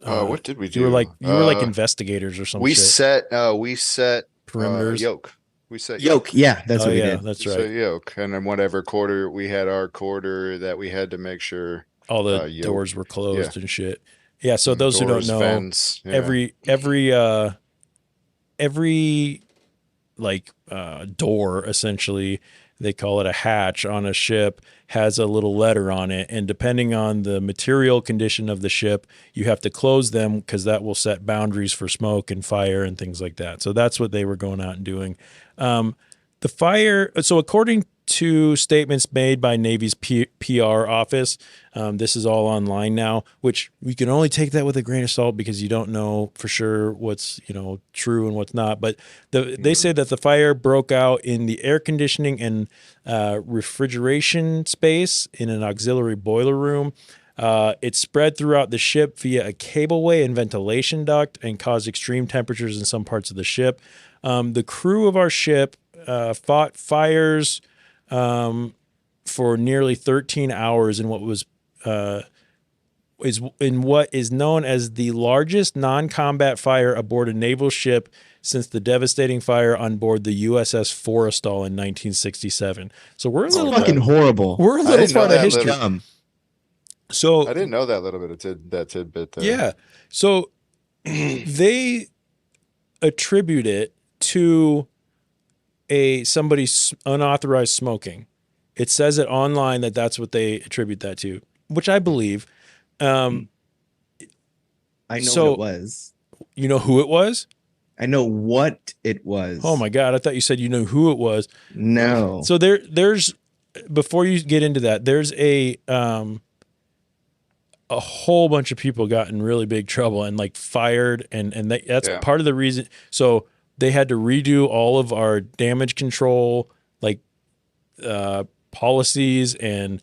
what did we do? You were like investigators or something. We set perimeters. yoke. We set Yoke, yeah, that's what we did. That's we right. set yoke, and then whatever quarter we had, our quarter that we had to make sure all the doors were closed and shit. Yeah. So and those who don't know, vents, every door, essentially. They call it a hatch on a ship, has a little letter on it. And depending on the material condition of the ship, you have to close them because that will set boundaries for smoke and fire and things like that. So that's what they were going out and doing. The fire, so according to statements made by Navy's PR office, this is all online now, which we can only take that with a grain of salt because you don't know for sure what's, true and what's not. But they say that the fire broke out in the air conditioning and refrigeration space in an auxiliary boiler room. It spread throughout the ship via a cableway and ventilation duct and caused extreme temperatures in some parts of the ship. The crew of our ship fought fires for nearly 13 hours in what was what is known as the largest non-combat fire aboard a naval ship since the devastating fire on board the USS Forrestal in 1967. So we're a little fucking horrible. We're a little part of history. So I didn't know that little bit of that tidbit there. Yeah. So they attribute it to somebody's unauthorized smoking. It says it online that's what they attribute that to, which I believe. I know what it was. You know who it was? I know what it was. Oh my God. I thought you said you knew who it was. No. So there's, before you get into that, there's a whole bunch of people got in really big trouble and fired. And that's part of the reason. So they had to redo all of our damage control, policies, and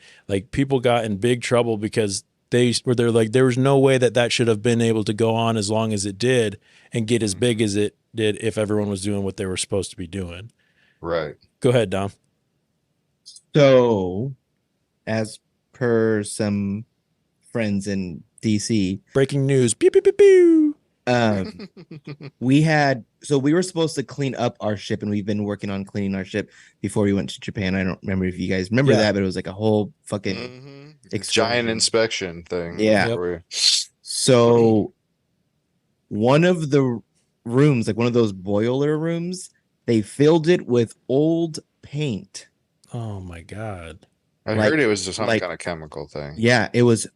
people got in big trouble because they're like, there was no way that should have been able to go on as long as it did and get as big as it did if everyone was doing what they were supposed to be doing. Right. Go ahead, Dom. So, as per some friends in DC, breaking news. Pew, pew, pew, pew. we were supposed to clean up our ship, and we've been working on cleaning our ship before we went to Japan. I don't remember if you guys remember that, but it was like a whole fucking giant inspection thing. Yeah. Yep. So one of the rooms, one of those boiler rooms, they filled it with old paint. Oh my God. I heard it was just some kind of chemical thing. Yeah, it was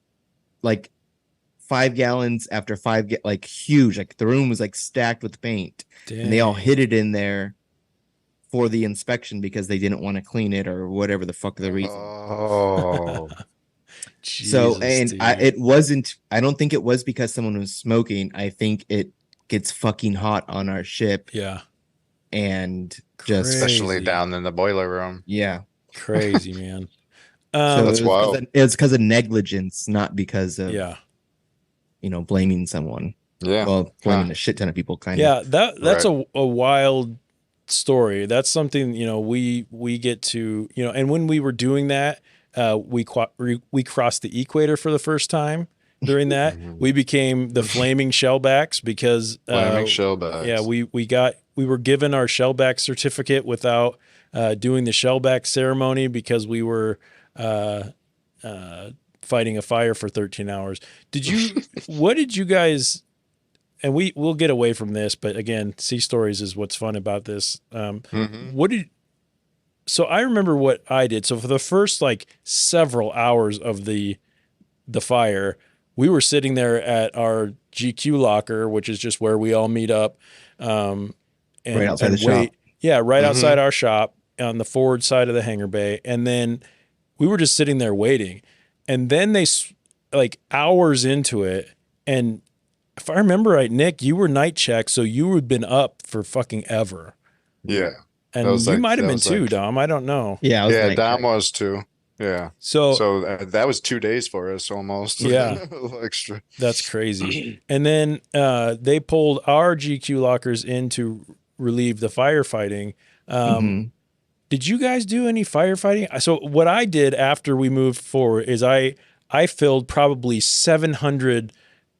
5 gallons after 5, huge. The room was stacked with paint. Dang. And they all hid it in there for the inspection because they didn't want to clean it or whatever the fuck the reason. Oh. So, and I don't think it was because someone was smoking. I think it gets fucking hot on our ship. Yeah. And just especially down in the boiler room. Yeah. Crazy, man. So that's wild. It's because of negligence, not because of blaming someone. Yeah. Well, blaming a shit ton of people, kind of. Yeah, that's right. a wild story. That's something, we get to, and when we were doing that, we crossed the equator for the first time during that. We became the flaming shellbacks because flaming shellbacks. Yeah, we were given our shellback certificate without doing the shellback ceremony because we were fighting a fire for 13 hours. What did you guys, and we'll get away from this, but again, sea stories is what's fun about this. So I remember what I did. So for the first several hours of the fire, we were sitting there at our GQ locker, which is just where we all meet up. And right outside the shop. Yeah, right outside our shop on the forward side of the hangar bay. And then we were just sitting there waiting. And then they hours into it. And if I remember right, Nick, you were night check, so you had been up for fucking ever. Yeah. And you might have been too, Dom. I don't know. Yeah, Dom was too. Yeah. So that was 2 days for us almost. Yeah. Extra. That's crazy. And then they pulled our GQ lockers in to relieve the firefighting. Did you guys do any firefighting? So what I did after we moved forward is I filled probably 700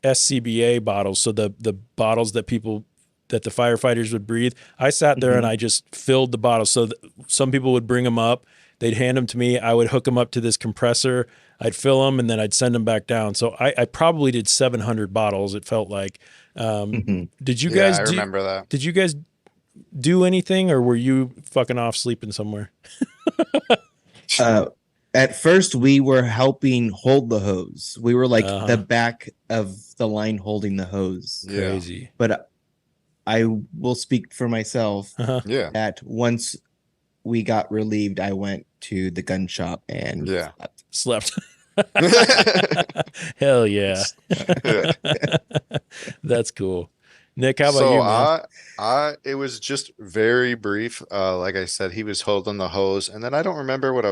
SCBA bottles. So the bottles that the firefighters would breathe. I sat there and I just filled the bottles. So some people would bring them up. They'd hand them to me. I would hook them up to this compressor. I'd fill them and then I'd send them back down. So I probably did 700 bottles. It felt like. Did you guys? I remember that. Did you guys do anything, or were you fucking off sleeping somewhere? At first, we were helping hold the hose. We were like the back of the line holding the hose. Crazy. But I will speak for myself Yeah. that once we got relieved, I went to the gun shop and Slept. Hell yeah. That's cool. Nick, how about you, man? It was just very brief. Like I said, he was holding the hose, and then I don't remember what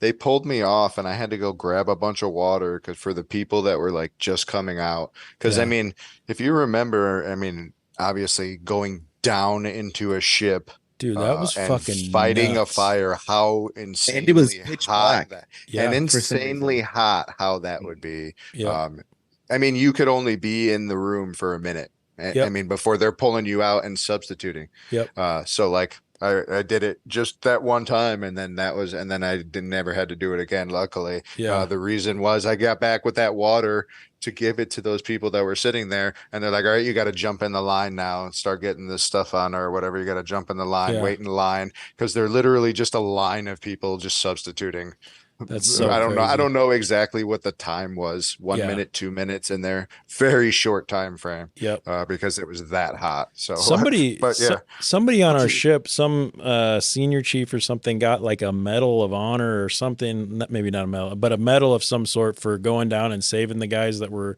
they pulled me off and I had to go grab a bunch of water because for the people that were like just coming out. Because I mean, if you remember, I mean, obviously going down into a ship. Dude, that was and fucking fighting nuts. a fire. How insanely and it was pitch hot black. and insanely hot how that would be. Yeah. I mean, you could only be in the room for a minute. I mean, before they're pulling you out and substituting. Yep. So like I did it just that one time, and then I never had to do it again. Luckily, the reason was I got back with that water to give it to those people that were sitting there, and they're like, "All right, you got to jump in the line now and start getting this stuff on or whatever. You got to jump in the line, wait in the line, because they're literally just a line of people just substituting." That's so I don't know. crazy. I don't know exactly what the time was. 1 minute, 2 minutes in there. Very short time frame. Yep. Because it was that hot. So somebody on our ship, some senior chief or something, got like a medal of honor or something. Maybe not a medal, but a medal of some sort for going down and saving the guys that were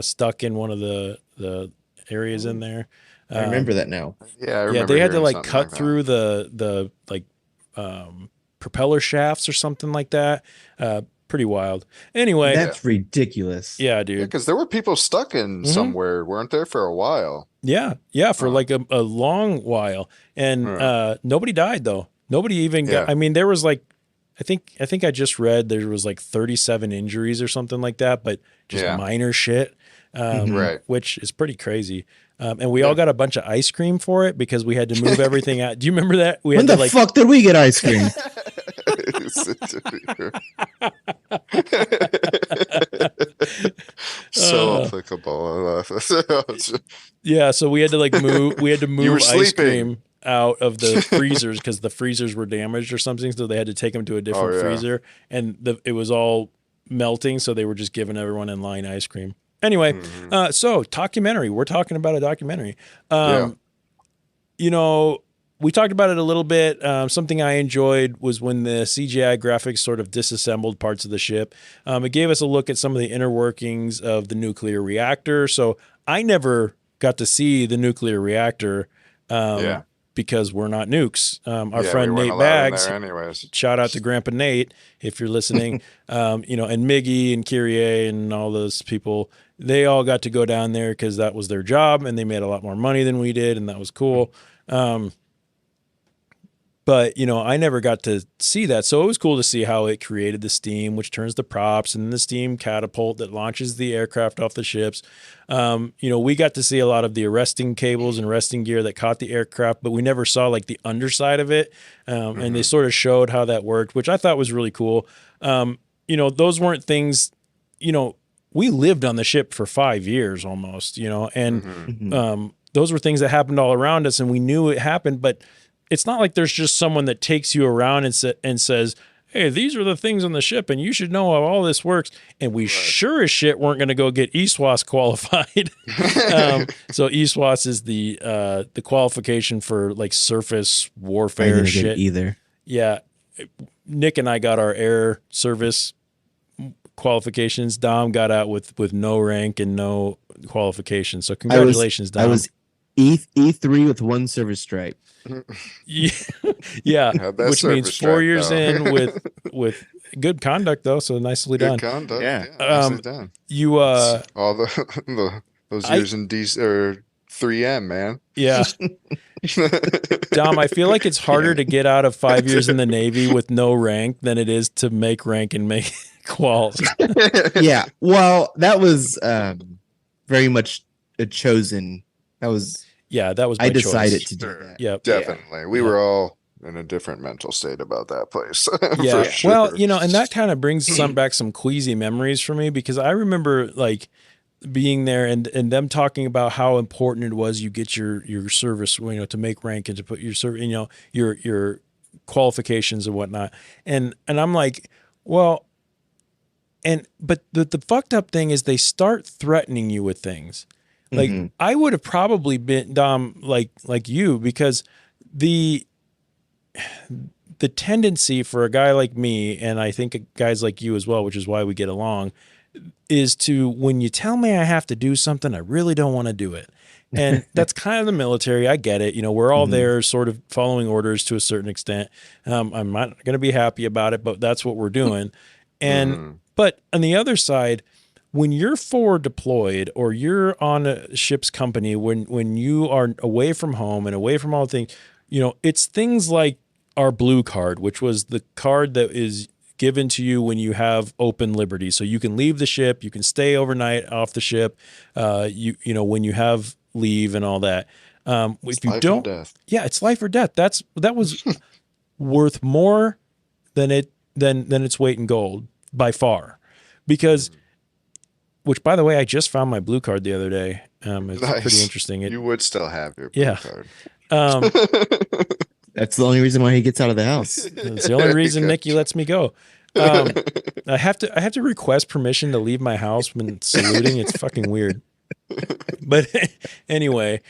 stuck in one of the areas in there. I remember that now. Yeah, I remember they had to like something cut like through the propeller shafts or something like that. Pretty wild. Anyway, that's ridiculous. Yeah, dude. Because there were people stuck in somewhere, weren't there, for a while? Yeah, for like a long while, and nobody died though. Nobody even got. I mean, there was like, I think I just read there was like 37 injuries or something like that, but just minor shit, right? Which is pretty crazy. And we all got a bunch of ice cream for it because we had to move everything out. Do you remember that? When the fuck did we get ice cream? So applicable. I love it. Yeah, so we had to like move. We had to move ice cream out of the freezers because the freezers were damaged or something. So they had to take them to a different freezer, and it was all melting. So they were just giving everyone in line ice cream. Anyway, so documentary. We're talking about a documentary. You know, we talked about it a little bit. Something I enjoyed was when the CGI graphics sort of disassembled parts of the ship. It gave us a look at some of the inner workings of the nuclear reactor. So I never got to see the nuclear reactor because we're not nukes. Our friend Nate Baggs, shout out to Grandpa Nate if you're listening, you know, and Miggy and Kyrie and all those people, they all got to go down there because that was their job and they made a lot more money than we did, and that was cool. But, you know, I never got to see that. So it was cool to see how it created the steam, which turns the props, and the steam catapult that launches the aircraft off the ships. You know, we got to see a lot of the arresting cables and arresting gear that caught the aircraft, but we never saw like the underside of it. And they sort of showed how that worked, which I thought was really cool. You know, those weren't things, you know, we lived on the ship for 5 years almost, you know, and those were things that happened all around us and we knew it happened, but it's not like there's just someone that takes you around and says, hey, these are the things on the ship and you should know how all this works. And we sure as shit weren't going to go get ESWAS qualified. So ESWAS is the qualification for like surface warfare shit. Either. Yeah. Nick and I got our air service qualifications. Dom got out with no rank and no qualifications. So congratulations, Dom. I was E3 with 1 service stripe. Yeah, which means 4 years in with good conduct though. So nicely done. Good conduct. Yeah. Nicely done. You all those years in D or 3M, man. Yeah. Dom, I feel like it's harder to get out of 5 years in the Navy with no rank than it is to make rank and make quals. Yeah. Well, that was very much a chosen. That was my I decided choice. to do that. Yeah, definitely. We were all in a different mental state about that place. Yeah. Sure. Well, you know, and that kind of brings back some queasy memories for me because I remember like being there and them talking about how important it was you get your service, to make rank and to put your service, your qualifications and whatnot. And I'm like, well, but the fucked up thing is they start threatening you with things. Like I would have probably been Dom like you, because the tendency for a guy like me, and I think guys like you as well, which is why we get along, is to, when you tell me I have to do something, I really don't want to do it. And that's kind of the military. I get it. We're all there sort of following orders to a certain extent. I'm not going to be happy about it, but that's what we're doing. And, but on the other side, when you're forward deployed or you're on a ship's company, when you are away from home and away from all things, it's things like our blue card, which was the card that is given to you when you have open liberty. So you can leave the ship, you can stay overnight off the ship, when you have leave and all that. If you don't, yeah, it's life or death. That was worth more than its weight in gold by far, because, which by the way, I just found my blue card the other day. It's pretty interesting. You would still have your blue card. That's the only reason why he gets out of the house. That's the only reason Nikki lets me go. I have to request permission to leave my house when saluting. It's fucking weird. But anyway,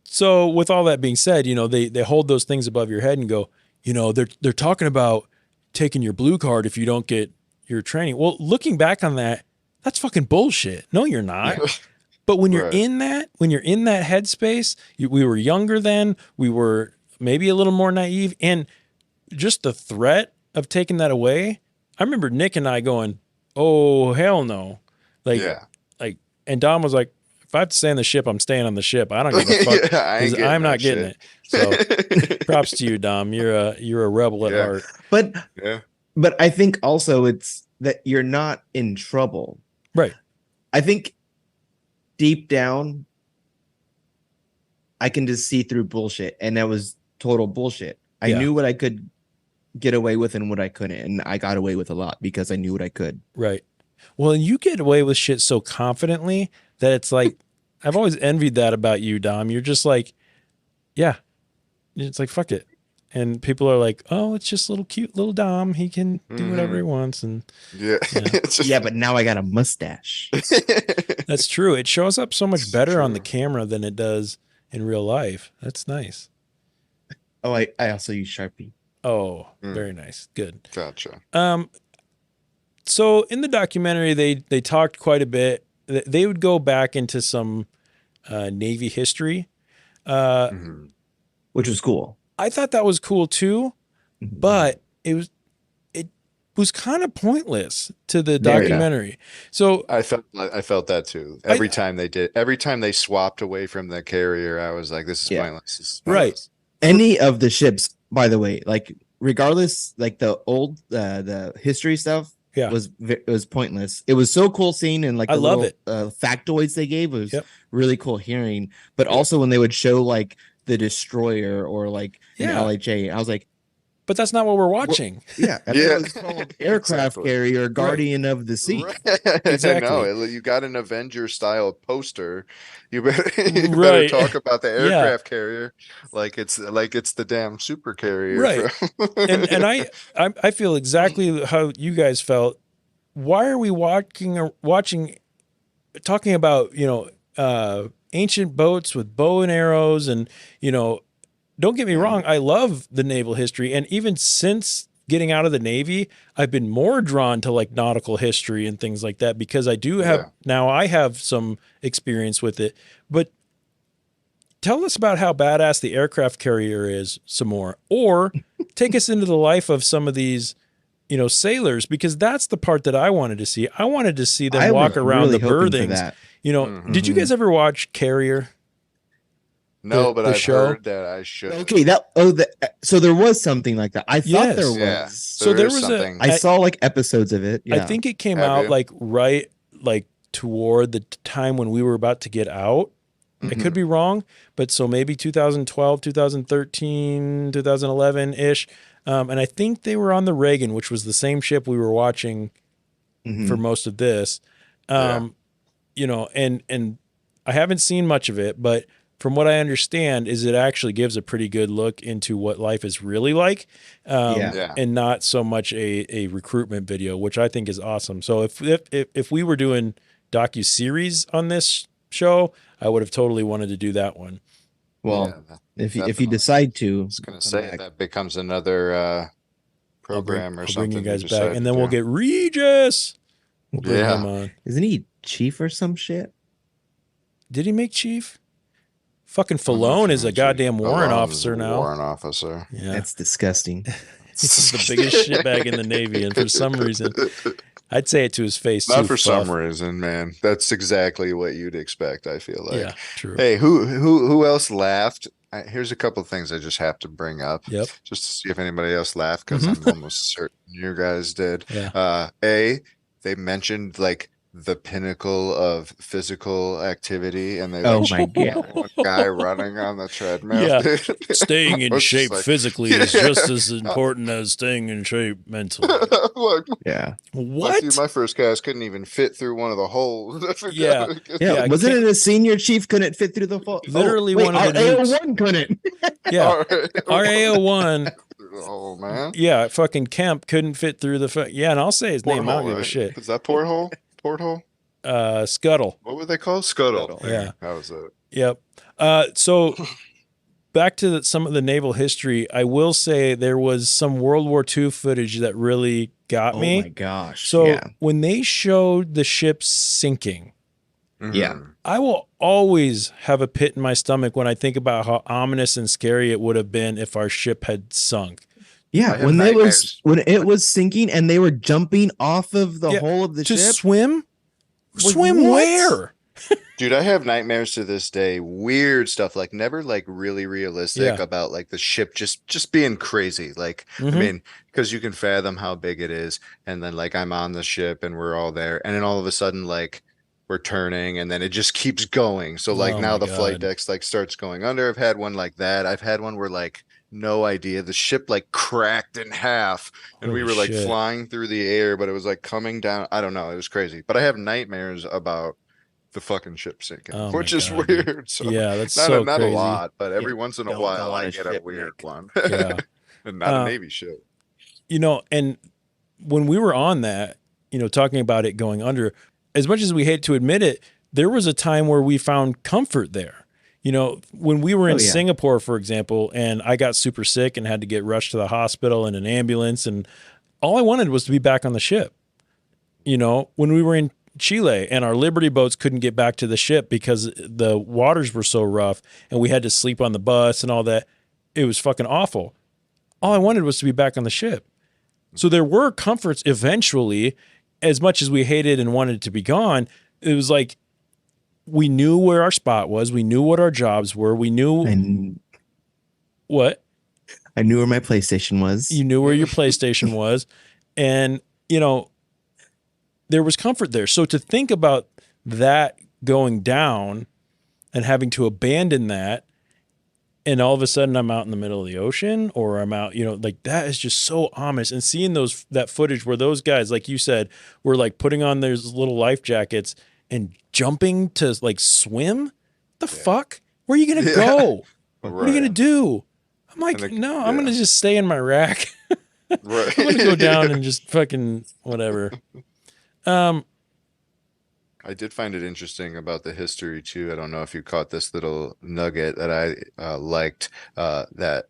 so with all that being said, they hold those things above your head and go, they're talking about taking your blue card if you don't get your training. Well, looking back on that, that's fucking bullshit. No, you're not. But when you're in that headspace, we were younger then, we were maybe a little more naive, and just the threat of taking that away. I remember Nick and I going, "Oh, hell no." And Dom was like, "If I have to stay on the ship, I'm staying on the ship. I don't give a fuck, because I'm not getting it." So props to you, Dom. You're a rebel at heart. But I think also it's that you're not in trouble. Right. I think deep down, I can just see through bullshit, and that was total bullshit. I knew what I could get away with and what I couldn't, and I got away with a lot because I knew what I could. Right. Well, and you get away with shit so confidently that it's like, I've always envied that about you, Dom. You're just like, yeah, it's like, fuck it. And people are like, oh, it's just cute little Dom. He can do whatever he wants. And yeah, but now I got a mustache. That's true. It shows up so much better on the camera than it does in real life. That's nice. Oh, I also use Sharpie. Oh, very nice. Good. Gotcha. So in the documentary, they talked quite a bit. They would go back into some Navy history, which was cool. I thought that was cool too, but it was kind of pointless to the documentary. So I felt that too. Every time they swapped away from the carrier, I was like, this is pointless. This is pointless. Right. Any of the ships, by the way, like regardless, like the old the history stuff was pointless. It was so cool seeing, and like I love it. Factoids they gave was really cool hearing. But also when they would show like the destroyer or like an LHA, I was like, but that's not what we're watching. It's called aircraft carrier, guardian of the sea. Right. Exactly. No, you got an Avenger style poster. You better talk about the aircraft carrier like it's the damn super carrier. Right. and I feel exactly how you guys felt. Why are we watching, talking about ancient boats with bow and arrows, and don't get me wrong, I love the naval history, and even since getting out of the Navy, I've been more drawn to like nautical history and things like that, because I do have now I have some experience with it. But tell us about how badass the aircraft carrier is some more, or take us into the life of some of these sailors, because that's the part that I wanted to see. I wanted to see them walk around the berthings. Did you guys ever watch Carrier? No, but I've heard that I should. Okay, so there was something like that. I thought there was. Yeah, so there was something. I saw like episodes of it. Yeah. I think it came out like toward the time when we were about to get out. I could be wrong, but so maybe 2012, 2013, 2011-ish. And I think they were on the Reagan, which was the same ship we were watching for most of this. You know, and I haven't seen much of it, but from what I understand is it actually gives a pretty good look into what life is really like, and not so much a recruitment video, which I think is awesome. So if we were doing docu-series on this show, I would have totally wanted to do that one. Well, if you decide to, I was going to say that becomes another program I'll something. bring you guys back, and then we'll get Regis. We'll bring him on. Isn't he chief or some shit? Did he make chief? Fucking Falone is a goddamn warrant officer now. Warrant officer. Yeah. That's disgusting. He's the biggest shitbag in the Navy, and for some reason, I'd say it to his face. Not for some reason, man. That's exactly what you'd expect. I feel like. Yeah, true. Hey, who else laughed? Here's a couple of things I just have to bring up. Yep. Just to see if anybody else laughed, because I'm almost certain you guys did. Yeah. They mentioned like the pinnacle of physical activity, and they my god, one guy running on the treadmill. Yeah. Staying in shape physically is just as important as staying in shape mentally. What? What? My first cast couldn't even fit through one of the holes. Yeah. Wasn't it a senior chief couldn't fit through the hole? Literally one of the AO1 couldn't. Yeah. Our AO1. Oh man. Yeah, fucking Kemp couldn't fit through the and I'll say his name. I don't give a shit. Is that porthole? Porthole? Scuttle. What were they called? Scuttle. Yeah. That was it. Yep. So back to some of the naval history, I will say there was some World War II footage that really got me. Oh my gosh. So when they showed the ship sinking, I will always have a pit in my stomach when I think about how ominous and scary it would have been if our ship had sunk. Yeah, when it was sinking and they were jumping off of the hole of the ship to swim. Swim where? Dude, I have nightmares to this day. Weird stuff, like never like really realistic about like the ship just being crazy. Like I mean, because you can fathom how big it is, and then like I'm on the ship and we're all there, and then all of a sudden like we're turning and then it just keeps going. So like now the flight decks like starts going under. I've had one like that. I've had one where like no idea the ship like cracked in half and we were like flying through the air, but it was like coming down. I don't know, it was crazy. But I have nightmares about the fucking ship sinking, which is weird. So yeah, that's not crazy. A lot, but every once in a while I get a weird one. And not a Navy ship. You know, and when we were on that, you know, talking about it going under, as much as we hate to admit it, there was a time where we found comfort there. You know, when we were in Singapore, for example, and I got super sick and had to get rushed to the hospital in an ambulance, and all I wanted was to be back on the ship. You know, when we were in Chile and our Liberty boats couldn't get back to the ship because the waters were so rough and we had to sleep on the bus and all that, it was fucking awful. All I wanted was to be back on the ship. So there were comforts eventually, as much as we hated and wanted to be gone. It was like, we knew where our spot was. We knew what our jobs were. We knew what? I knew where my PlayStation was. You knew where your PlayStation was. And, you know, there was comfort there. So to think about that going down and having to abandon that, and all of a sudden I'm out in the middle of the ocean, or I'm out, you know, like that is just so ominous. And seeing that footage where those guys, like you said, were like putting on those little life jackets and jumping to like swim, the fuck? Where are you going to go? What are you going to do? I'm like, no, I'm going to just stay in my rack. I'm going to go down and just fucking whatever. I did find it interesting about the history too. I don't know if you caught this little nugget that I liked, that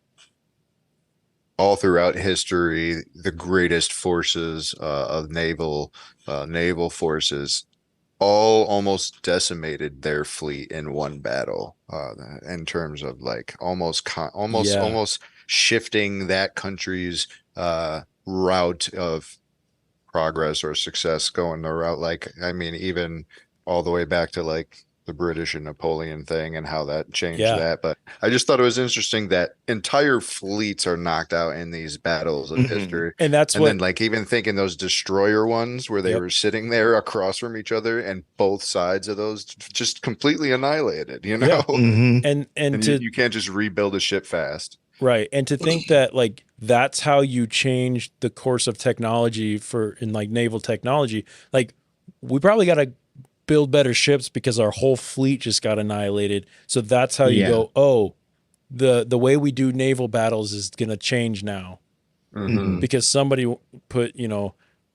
all throughout history, the greatest forces of naval forces all almost decimated their fleet in one battle, in terms of like almost shifting that country's route of progress or success, going the route, like, I mean, even all the way back to like the British and Napoleon thing and how that changed that. But I just thought it was interesting that entire fleets are knocked out in these battles of history. And then like even thinking those destroyer ones where they were sitting there across from each other and both sides of those just completely annihilated, you know? And you can't just rebuild a ship fast. Right. And to think that like that's how you change the course of technology in like naval technology, like we probably got to build better ships because our whole fleet just got annihilated. So that's how you Yeah. go, oh, the way we do naval battles is going to change now Mhm. because somebody put,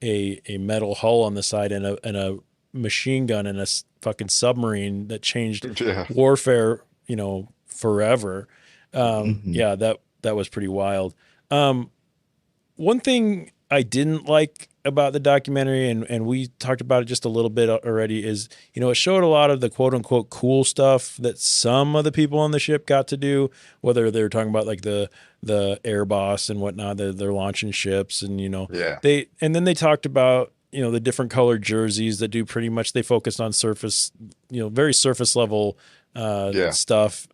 a metal hull on the side and a machine gun and a fucking submarine that changed Yeah. warfare, forever. Mhm. Yeah, that was pretty wild. One thing I didn't like about the documentary, and we talked about it just a little bit already, is, it showed a lot of the quote unquote cool stuff that some of the people on the ship got to do, whether they were talking about like the air boss and whatnot, they're launching ships and, Yeah. and then they talked about, the different colored jerseys that do pretty much, they focused on surface, very surface level Yeah. stuff.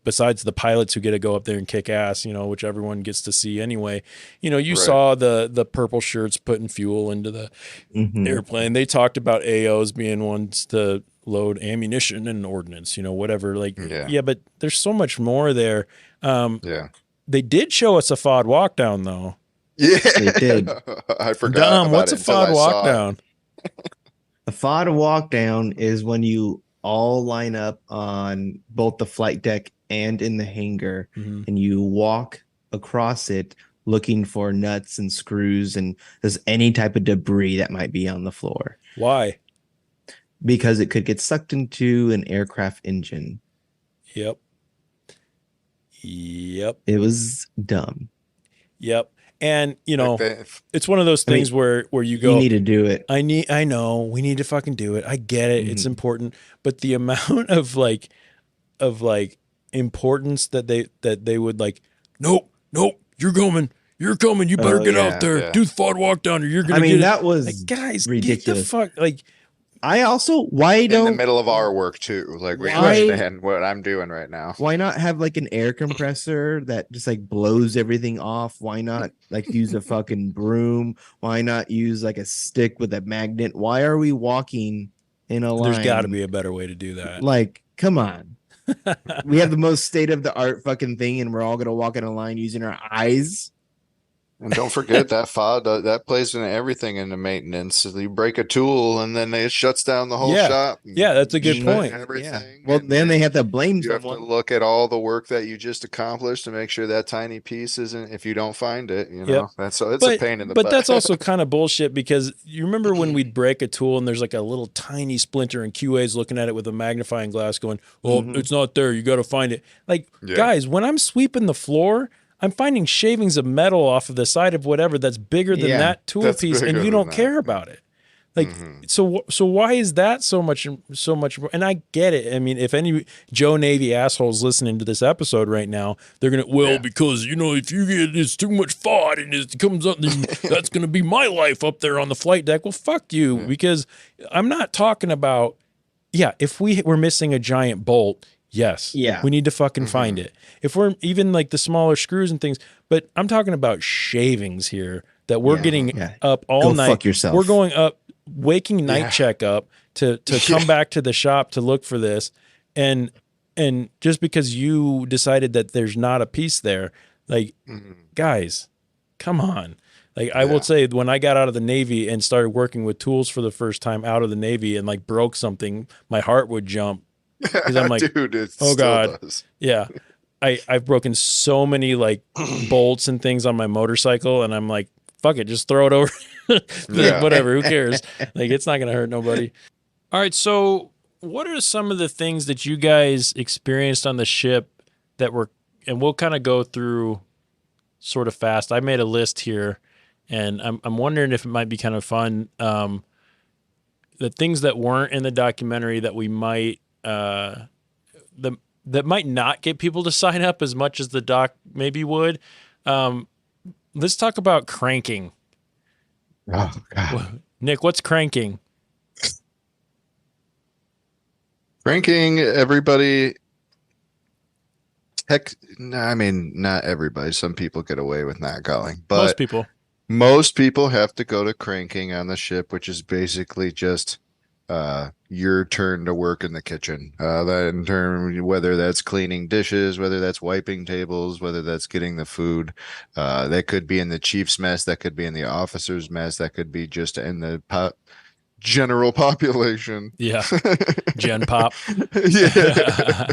Besides the pilots who get to go up there and kick ass, which everyone gets to see anyway. You Right. saw the purple shirts putting fuel into the Mhm. airplane. They talked about AOs being ones to load ammunition and ordnance, whatever. Like, Yeah. but there's so much more there. Yeah. They did show us a FOD walk down though. Yeah. They did. I forgot Dom, about what's it a until FOD I walk saw it. down? A FOD walk down is when you all line up on both the flight deck and in the hangar, Mhm. and you walk across it looking for nuts and screws and there's any type of debris that might be on the floor Why? because it could get sucked into an aircraft engine. Yep. It was dumb. Yep. And Like that- it's one of those I mean, things where you You go, need to do it. I know we need to fucking do it. I get it. It's Mhm. important. But the amount of importance that they would like, nope, you're coming. You better Oh, get yeah, out there. yeah. Do the FOD walk down or you're going I to mean, get it. that was Like, guys, ridiculous. get the fuck, like, I also, why in the don't, middle of our work too. Like we Why- understand what I'm doing right now. why not have like an air compressor that just like blows everything off? Why not like use a fucking broom? Why not use like a stick with a magnet? Why are we walking in a line? there's got to be a better way to do that. Like, come on. We have the most state of the art fucking thing, and we're all gonna walk in a line using our eyes. And don't forget that FOD that plays in everything in the maintenance. So you break a tool and then it shuts down the whole Yeah. shop. Yeah, that's a good Shut point. Everything. Well, and then they have to blame you have to someone. look at all the work that you just accomplished to make sure that tiny piece isn't. If you don't find it, that's it's a pain in the but butt. that's also kind of bullshit because you remember when we'd break a tool and there's like a little tiny splinter and QA's looking at it with a magnifying glass going, well, Mhm. it's not there. You got to find it. Like, Yeah. guys, when I'm sweeping the floor, I'm finding shavings of metal off of the side of whatever that's bigger than Yeah, that tool that's piece, and bigger you than don't that. care about it. Like, Mhm. so why is that so much more? And I get it. I mean, if any Joe Navy assholes listening to this episode right now, they're gonna Yeah. because if you get it's too much FOD and it comes up, then that's gonna be my life up there on the flight deck. Well, fuck you, because I'm not talking about. Yeah, if we were missing a giant bolt, yes, Yeah. we need to fucking find it. If we're even like the smaller screws and things, but I'm talking about shavings here that we're Yeah, getting yeah. up all Go night. fuck yourself. We're going up, waking night Yeah. check up to come back to the shop to look for this, and just because you decided that there's not a piece there, like, Mhm. guys, come on. Like, I Yeah. will say, when I got out of the Navy and started working with tools for the first time out of the Navy and like broke something, my heart would jump. I'm like, dude, it oh, still God. does. Yeah. I've broken so many like bolts and things on my motorcycle, and I'm like, fuck it, just throw it over. Like, Yeah. whatever, who cares? Like, it's not gonna hurt nobody. All right, so what are some of the things that you guys experienced on the ship that were, and we'll kind of go through sort of fast. I made a list here, and I'm wondering if it might be kind of fun. The things that weren't in the documentary that we might that might not get people to sign up as much as the doc maybe would. Let's talk about cranking. Oh, God. Nick, what's cranking? Ranking everybody. I mean, not everybody. Some people get away with not going, but Most people. most people have to go to cranking on the ship, which is basically just your turn to work in the kitchen. That in term, whether that's cleaning dishes, whether that's wiping tables, whether that's getting the food. That could be in the chief's mess, that could be in the officer's mess, that could be just in the pot. general population. Yeah. Gen Pop. Yeah.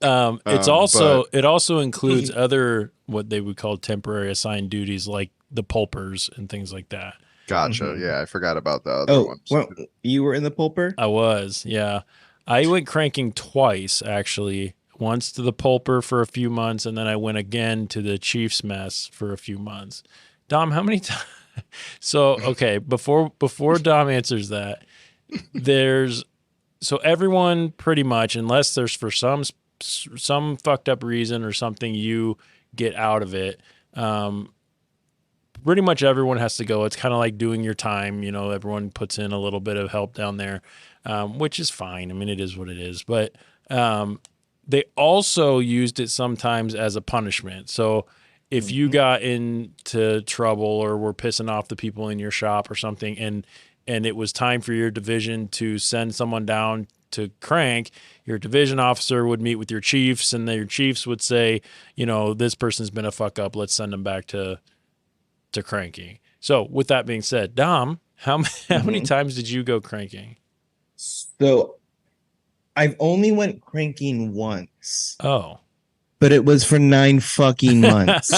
It's But it also includes other what they would call temporary assigned duties like the pulpers and things like that. gotcha. Mhm. Yeah, I forgot about the other Oh, ones. well, you were in the pulper? I was, yeah. I went cranking twice actually. Once to the pulper for a few months, and then I went again to the Chiefs mess for a few months. Dom, how many times? So okay, before Dom answers that, so everyone pretty much, unless there's for some fucked up reason or something you get out of it, pretty much everyone has to go. It's kind of like doing your time. Everyone puts in a little bit of help down there, which is fine. I mean, it is what it is. But they also used it sometimes as a punishment. So if you got into trouble or were pissing off the people in your shop or something, and it was time for your division to send someone down to crank, your division officer would meet with your chiefs, and your chiefs would say, this person's been a fuck up. Let's send them back to cranking. So with that being said, Dom, how many times did you go cranking? So I've only went cranking once, Oh, but it was for 9 fucking months.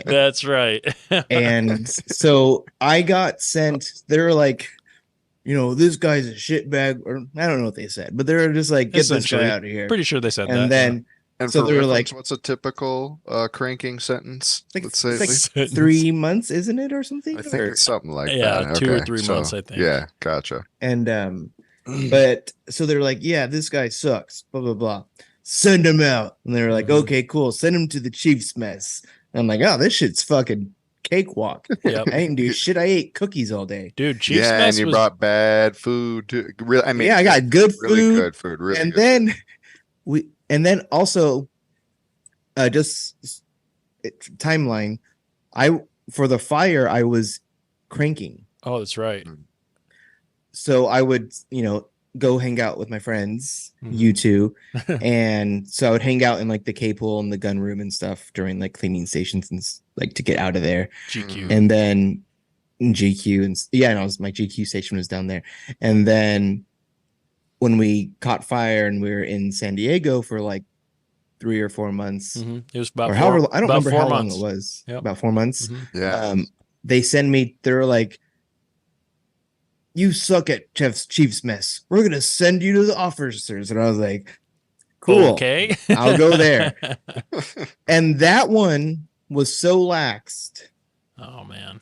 that's right. And so I got sent, they're like, this guy's a shitbag, or I don't know what they said, but they're just like, get this Essentially. guy out of here. Pretty sure they said that. And then, And so for they were reference, like, what's a typical cranking sentence? like, Let's say it's at like least. Sentence. 3 months, isn't it, or something? I think it's something like Yeah, that. 2 or Okay, 3 months, I think. Yeah, gotcha. And but so they're like, yeah, this guy sucks, blah blah blah. Send him out. And they were like, okay, cool. Send him to the Chiefs mess. And I'm like, oh, this shit's fucking cakewalk. Yep. I didn't do shit. I ate cookies all day. Dude, Chiefs Yeah, mess and you was brought bad food too. Really, I mean, Yeah, I got good really food. good food. Really And good then also just timeline. For the fire, I was cranking. Oh, that's right. So I would, go hang out with my friends, Mhm. you two. And so I would hang out in like the K pool and the gun room and stuff during like cleaning stations and like to get out of there. GQ. And then GQ my GQ station was down there. And then when we caught fire and we were in San Diego for like 3 or 4 months, Mhm. It was about or four, however, I don't about remember 4 how months. long it was. Yep. About 4 months. Mhm. Yeah. They send me. They're like, "You suck at Chief's mess. We're gonna send you to the officers." And I was like, "Cool, Okay. I'll go there." And that one was so laxed. Oh man.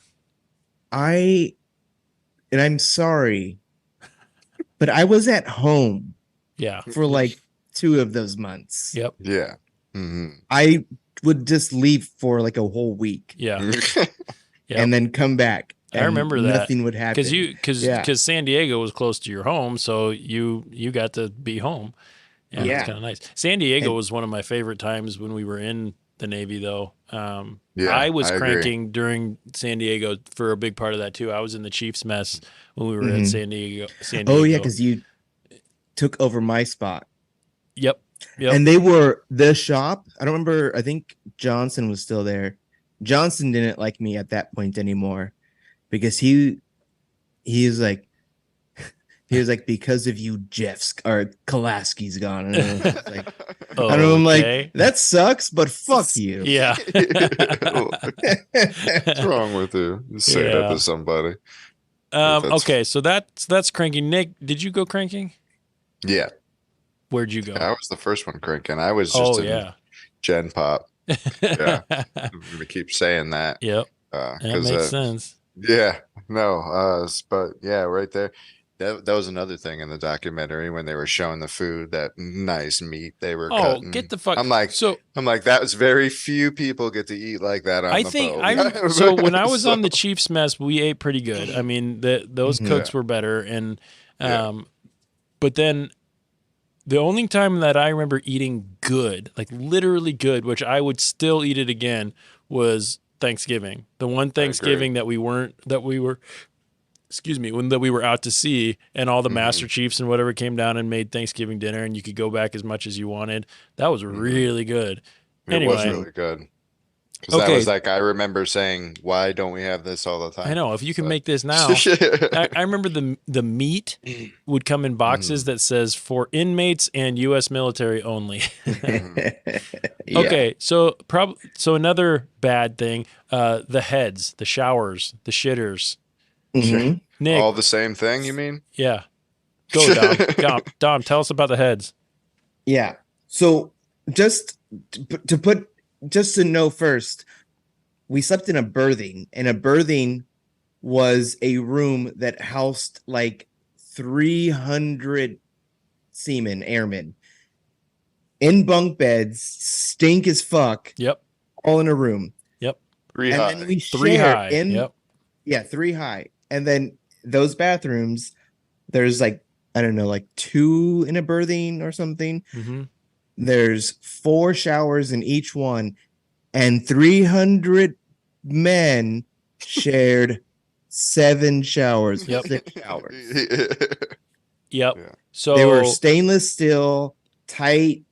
I'm sorry, but I was at home Yeah. for like 2 of those months. Yep. Yeah. Mhm. I would just leave for like a whole week Yeah. Yep. and then come back. I and remember that. nothing would happen. Because San Diego was close to your home, so you got to be home. Yeah, Yeah. it's kind of nice. San Diego And- was one of my favorite times when we were in the Navy, though. Yeah, I was I agree. cranking during San Diego for a big part of that too. I was in the Chiefs mess when we were at Mhm. San Diego. Oh yeah, because you took over my spot. Yep. And they were the shop. I don't remember. I think Johnson was still there. Johnson didn't like me at that point anymore because he was like, because of you, Jeff's or Kolaski's gone. And I was like, Oh, and I'm okay. like, that sucks, but fuck you. Yeah. What's wrong with you? You say that Yeah. to somebody. That's- Okay, so that's cranking. Nick, did you go cranking? Yeah, Where'd you go? I was the first one cranking. I was just Oh in yeah. Gen Pop. Yeah. I'm gonna keep saying that. Yep. That makes sense. Yeah, no, but yeah, right there. That was another thing in the documentary when they were showing the food, that nice meat they were Oh, cutting. get the fuck. I'm like, so that was very few people get to eat like that on I the think boat. so when I was on So- the Chiefs mess, we ate pretty good. I mean, those Mhm. cooks were better, and Yeah. but then the only time that I remember eating good, like literally good, which I would still eat it again, was Thanksgiving. The one Thanksgiving that we were out to sea, and all the Master Chiefs and whatever came down and made Thanksgiving dinner, and you could go back as much as you wanted. That was really good. It Anyway. was really good. Because that Okay. was like, I remember saying, why don't we have this all the time? I know. If you can So- make this now. I remember the meat would come in boxes that says for inmates and U.S. military only. Yeah. Okay, so another bad thing, the heads, the showers, the shitters. Mhm. Nick, All the same thing, you mean? yeah, go Dom. Dom, tell us about the heads. Yeah. So just to know first, we slept in a berthing, and a berthing was a room that housed like 300 airmen in bunk beds, stink as fuck, Yep, all in a room. yep, Three And high. then we three shared high. in Yep, yeah, 3 high. And then those bathrooms, there's like, I don't know, like 2 in a berthing or something. mm-hmm. There's 4 showers in each one, and 300 men shared 7 showers. Yep. 6 showers. Yep. Yeah. So They were stainless steel, tight.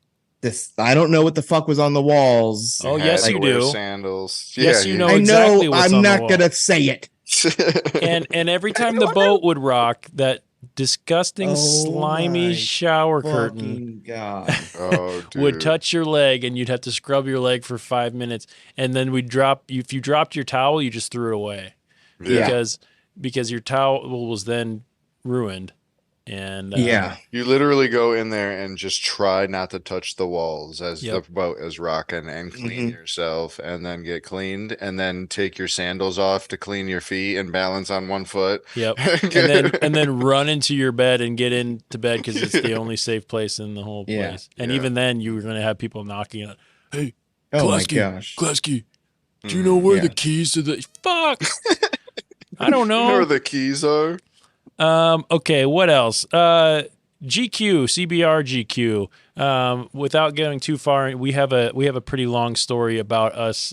This, I don't know what the fuck was on the walls. Oh, You yes, had you to wear do. Sandals. Yes, Yeah, you know I exactly know. what's I'm on the not wall. gonna say it. And every time the boat would rock, that disgusting, Oh slimy my shower curtain Fucking God. Oh, dude. would touch your leg, and you'd have to scrub your leg for 5 minutes, and then we'd drop. If you dropped your towel, you just threw it away Yeah. because your towel was then ruined. And Yeah. You literally go in there and just try not to touch the walls as Yep. the boat is rocking and clean yourself and then get cleaned and then take your sandals off to clean your feet and balance on one foot. Yep. and then run into your bed and get into bed because it's the only safe place in the whole Yeah. place. And Yeah. even then, you were going to have people knocking on. Hey, Oh my Klasky, gosh. Klasky, do you know where Yeah. the keys to the fuck? I don't You know where know. the keys are? Okay, what else? GQ, CBR GQ. Without going too far, we have a pretty long story about us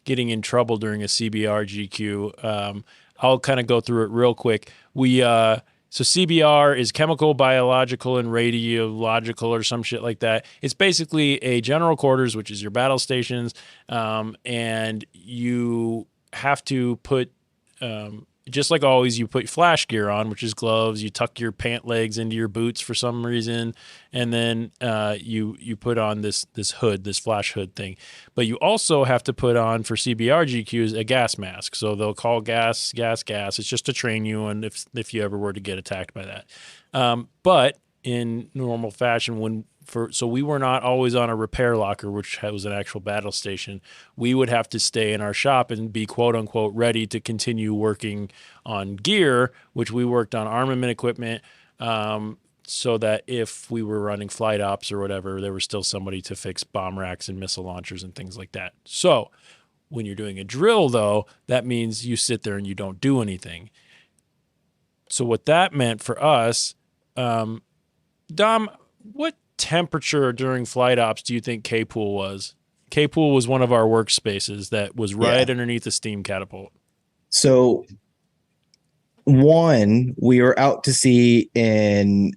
getting in trouble during a CBR GQ. I'll kind of go through it real quick. So CBR is chemical, biological, and radiological, or some shit like that. It's basically a general quarters, which is your battle stations, and you have to put. Just like always, you put flash gear on, which is gloves. You tuck your pant legs into your boots for some reason, and then you put on this hood, this flash hood thing. But you also have to put on for CBR GQs a gas mask. So they'll call gas. It's just to train you, and if you ever were to get attacked by that. But in normal fashion, so we were not always on a repair locker, which was an actual battle station. We would have to stay in our shop and be quote unquote ready to continue working on gear, which we worked on armament equipment, so that if we were running flight ops or whatever, there was still somebody to fix bomb racks and missile launchers and things like that. So when you're doing a drill, though, that means you sit there and you don't do anything. So what that meant for us, Dom, what temperature during flight ops do you think K-Pool was? K-Pool was one of our workspaces that was right underneath the steam catapult. So we were out to sea in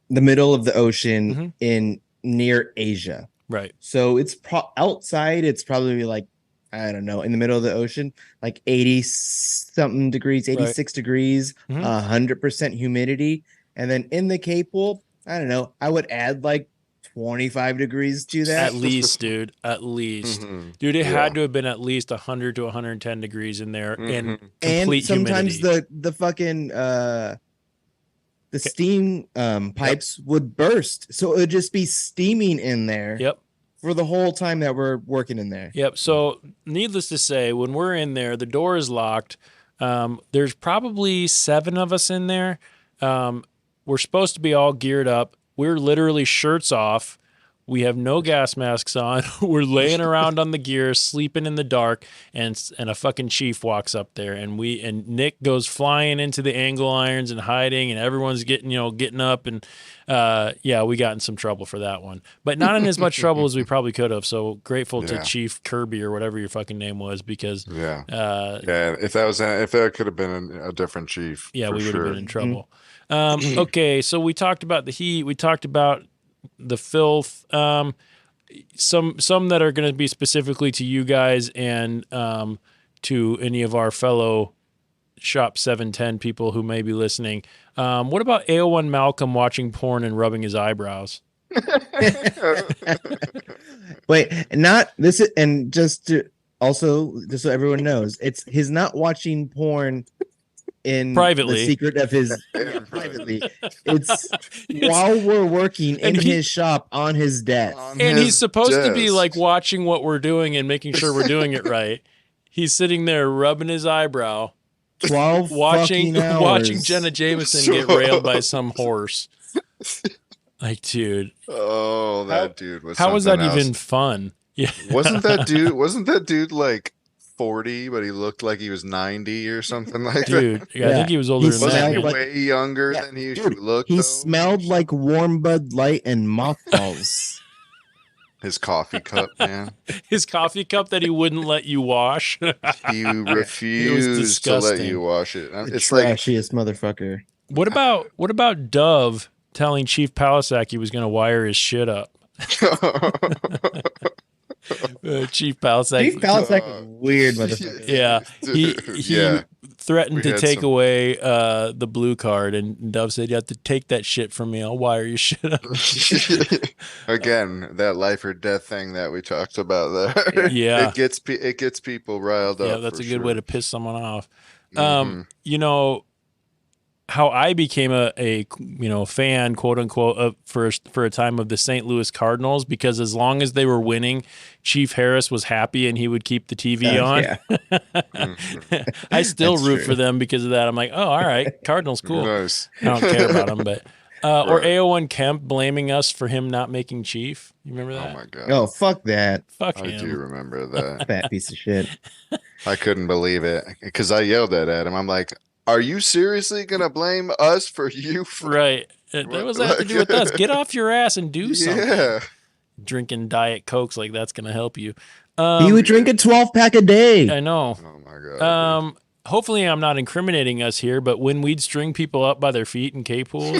the middle of the ocean in near Asia. Right. So it's outside. It's probably like, I don't know, in the middle of the ocean, like 80 something degrees, 86 degrees, 100% humidity. And then in the K pool, I don't know, I would add like 25 degrees to that. At least, dude. At least. Dude, it had to have been at least 100 to 110 degrees in there and complete and sometimes humidity. the fucking the steam pipes would burst. So it would just be steaming in there. Yep. For the whole time that we're working in there. Yep. So needless to say, when we're in there, the door is locked. There's probably 7 of us in there. We're supposed to be all geared up. We're literally shirts off. We have no gas masks on. We're laying around on the gear, sleeping in the dark, and a fucking chief walks up there, and Nick goes flying into the angle irons and hiding, and everyone's getting up, and we got in some trouble for that one, but not in as much trouble as we probably could have. So grateful to Chief Kirby or whatever your fucking name was, because if that could have been a different chief, we would have been in trouble. Mm-hmm. Okay, so we talked about the heat. We talked about the filth. some that are going to be specifically to you guys and to any of our fellow Shop 710 people who may be listening. What about AO1 Malcolm watching porn and rubbing his eyebrows? Wait, not this is, and just to also, just so everyone knows, he's not watching porn in privately. The secret of his privately. It's while we're working in his shop on his desk. And he's supposed to be like watching what we're doing and making sure we're doing it right. He's sitting there rubbing his eyebrow, 12 watching hours. Jenna Jameson get railed by some horse. Like, dude. Oh, that dude was. How was that else. even fun? Yeah. Wasn't that dude like 40, but he looked like he was 90 or something like dude, that? Yeah, I think he was older than that. He way younger than he looked. He smelled like warm Bud Light and mothballs. His coffee cup, man. His coffee cup that he wouldn't let you wash. He refused to let you wash it. It's like trashiest motherfucker. What about Dove telling Chief Palisak he was going to wire his shit up? Chief Palisak was weird, motherfucker. Yeah, he threatened to take away the blue card, and Dove said, "You have to take that shit from me. I'll wire your shit up." Again, that life or death thing that we talked about there. Yeah, it gets people riled up. Yeah, that's a good way to piss someone off. Mm-hmm. You know, how I became a fan, quote unquote, for a time of the St. Louis Cardinals, because as long as they were winning, Chief Harris was happy and he would keep the TV on. Yeah. I still root for them because of that. I'm like, oh, all right, Cardinals, cool. Nice. I don't care about them, but or AO1 Kemp blaming us for him not making Chief. You remember that? Oh my god. Oh, fuck that. Fuck him. I do remember that. Fat piece of shit. I couldn't believe it because I yelled at him. I'm like, are you seriously going to blame us for you? Right. What does that have to do with us? Get off your ass and do something. Yeah. Drinking Diet Cokes like that's going to help you. He would drink a 12-pack a day. I know. Oh, my God. Hopefully I'm not incriminating us here, but when we'd string people up by their feet in K-Pool.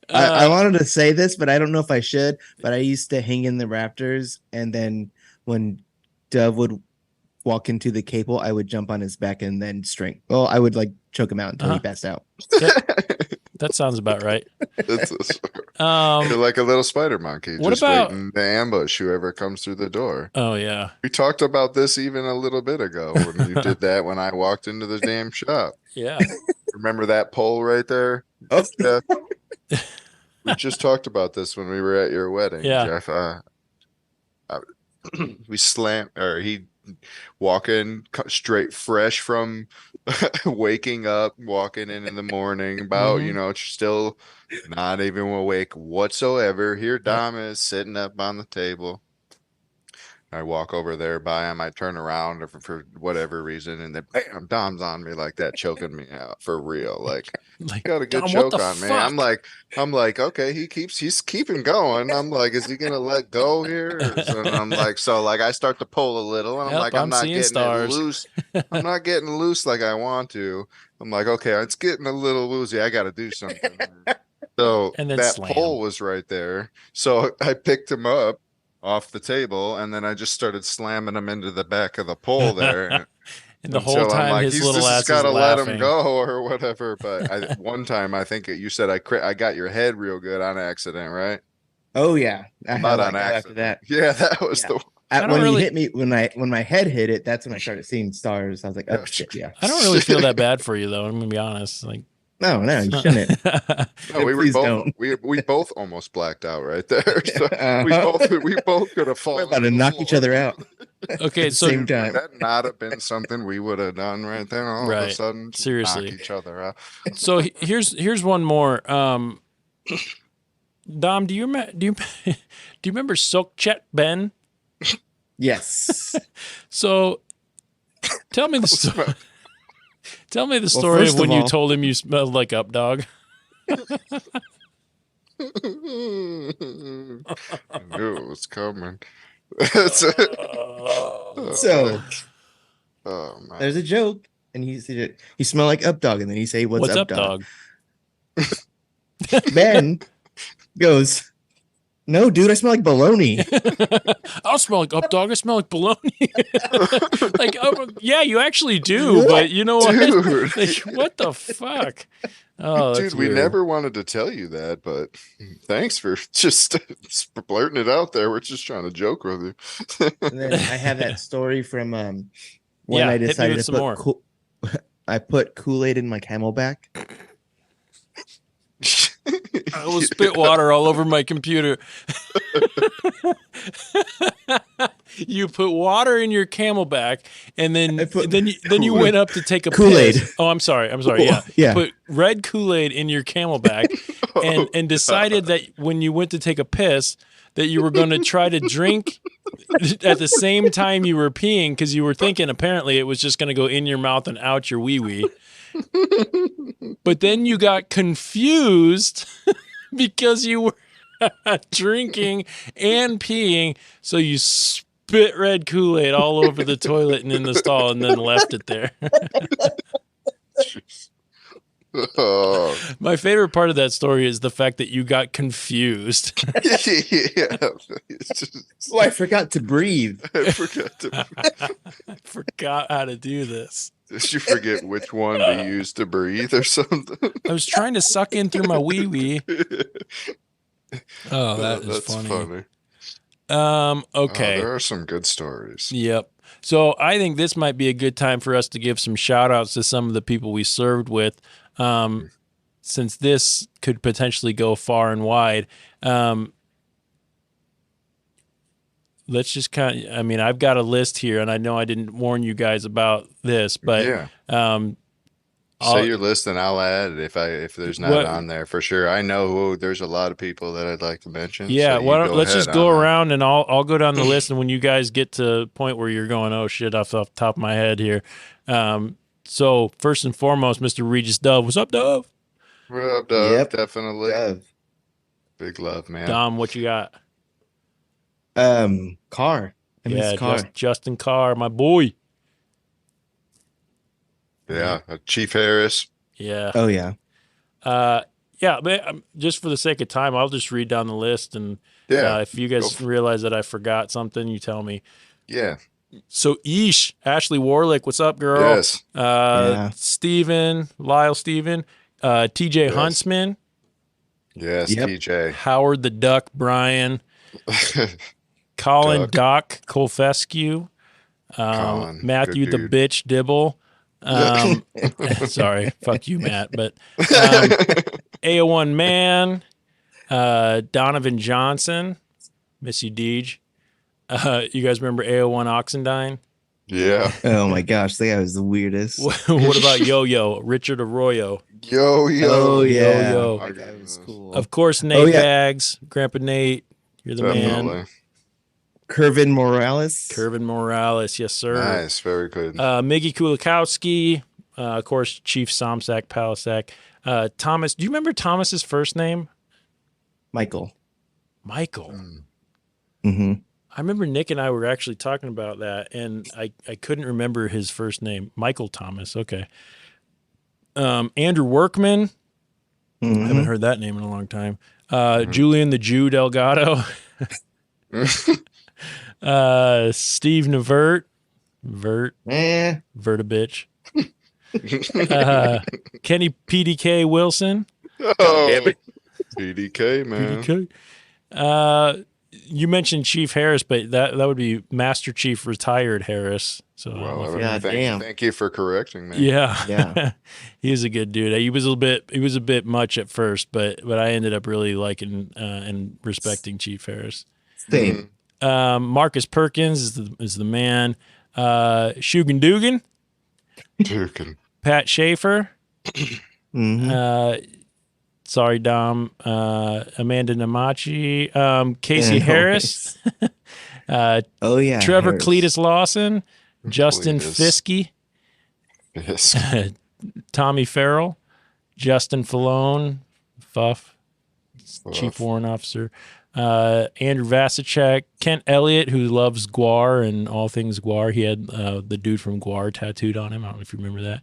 I wanted to say this, but I don't know if I should. But I used to hang in the rafters, and then when Dove would walk into the cable, I would jump on his back and then string. Well, I would like choke him out until he passed out. That sounds about right. You're like a little spider monkey. What just about waiting to ambush whoever comes through the door? Oh yeah, we talked about this even a little bit ago when you did that when I walked into the damn shop. Yeah, remember that pole right there? Oh. Yeah. We just talked about this when we were at your wedding, yeah. Jeff. We slammed, or he walking straight fresh from waking up, walking in the morning, about still not even awake whatsoever. Here Dom is sitting up on the table. I walk over there by him. I turn around for whatever reason, and then bam, Dom's on me like that, choking me out for real. Like got a good choke on me. I'm like, okay, he's keeping going. I'm like, is he gonna let go here? And I'm like, I start to pull a little, and I'm not getting it loose. I'm not getting loose like I want to. I'm like, okay, it's getting a little woozy. I got to do something. So that pole was right there. So I picked him up off the table, and then I just started slamming him into the back of the pole there. And the whole time his little ass is laughing. Let him go or whatever. But one time I think you said I got your head real good on accident, right? Oh yeah, not on accident. After that. Yeah, that was the. When he hit me, when my head hit it, that's when I started seeing stars. I was like, oh shit, yeah. I don't really feel that bad for you though. I'm gonna be honest, like. No, you shouldn't. No, we both almost blacked out right there. So we both could have fallen. We're about to knock each other out. Okay, so same time. Would that not have been something we would have done right there? All of a sudden, seriously, knock each other out. So here's one more. Dom, do you remember Sokchet Ben? Yes. So tell me the story. Tell me the story of when you told him you smelled like Up Dog. I knew it was coming. So there's a joke, and he said, "You smell like Up Dog," and then he say, "What's up, dog?" Ben goes, No, dude, I smell like bologna. I'll smell like up dog. I smell like bologna. Like, yeah, you actually do. But you know what? Dude. Like, what the fuck? Oh, that's Dude, we weird. never wanted to tell you that, but thanks for just blurting it out there. We're just trying to joke with you. And then I have that story from when Yeah, I hit me decided with to some more. put I put Kool-Aid in my Camelback. I will spit water all over my computer. You put water in your Camelback, and then you went up to take a Kool-Aid. piss. Oh, I'm sorry. Yeah. Yeah. You put red Kool-Aid in your Camelback, and decided that when you went to take a piss, that you were going to try to drink at the same time you were peeing, because you were thinking apparently it was just going to go in your mouth and out your wee-wee. But then you got confused because you were drinking and peeing, so you spit red Kool-Aid all over the toilet and in the stall, and then left it there. Oh. My favorite part of that story is the fact that you got confused. Yeah. Oh, I forgot to breathe. I forgot to. I forgot how to do this. Did you forget which one to use to breathe or something? I was trying to suck in through my wee-wee. Oh, that's funny. Okay. There are some good stories. Yep. So I think this might be a good time for us to give some shout outs to some of the people we served with, since this could potentially go far and wide. Let's just I've got a list here, and I know I didn't warn you guys about this, but Yeah. Say your list and I'll add it if there's not on there for sure. I know there's a lot of people that I'd like to mention. Yeah, so let's just go around and I'll go down the list, and when you guys get to the point where you're going, oh shit, off the top of my head here. So first and foremost, Mr. Regis Dove. What's up, Dove? What up, Dove? Yep. Definitely. Dove. Big love, man. Dom, what you got? Carr. Carr. Justin Carr, my boy. Yeah, Chief Harris. Yeah. Oh yeah. Yeah, but just for the sake of time, I'll just read down the list, and if you guys realize that I forgot something, you tell me. Yeah. So Ashley Warlick, what's up, girl? Yes. Lyle Steven, TJ Huntsman. Yes, TJ. Howard the Duck Bryan. Colin Doc Colfescu. Matthew the Bitch Dibble. Sorry, fuck you, Matt. But AO1 Man, Donovan Johnson, miss you, Deej. You guys remember AO1 Oxendine? Yeah. Oh my gosh, that guy was the weirdest. What about Yo-Yo, Richard Arroyo? Yo-Yo. Oh yeah, Yo-Yo. that guy was cool. Of course, Nate Bags, Grandpa Nate. You're the man. Kervin Morales. Yes, sir. Nice, very good. Miggy Kulikowski, of course, Chief Somsak Palisak. Thomas, do you remember Thomas's first name? Michael. Mm-hmm. I remember Nick and I were actually talking about that, and I couldn't remember his first name. Michael Thomas. Okay. Andrew Workman. Mm-hmm. I haven't heard that name in a long time. Julian the Jew Delgado. Steve Nevert. Vert a bitch. Kenny PDK Wilson. Oh, PDK, man. PDK. You mentioned Chief Harris, but that would be Master Chief retired Harris. So thank you for correcting me. Yeah. He was a good dude. He was a bit much at first, but I ended up really liking and respecting Chief Harris. Same. Marcus Perkins is the man. Shugan Dugan. Pat Schaefer. Sorry, Dom. Amanda Namachi. Casey Harris. Trevor Harris. Cletus Lawson. Justin Fiskey. Yes. Tommy Farrell. Justin Falone. Fuff. Chief Warrant Officer. Andrew Vasicek, Kent Elliott, who loves Guar and all things Guar. He had the dude from Guar tattooed on him. I don't know if you remember that.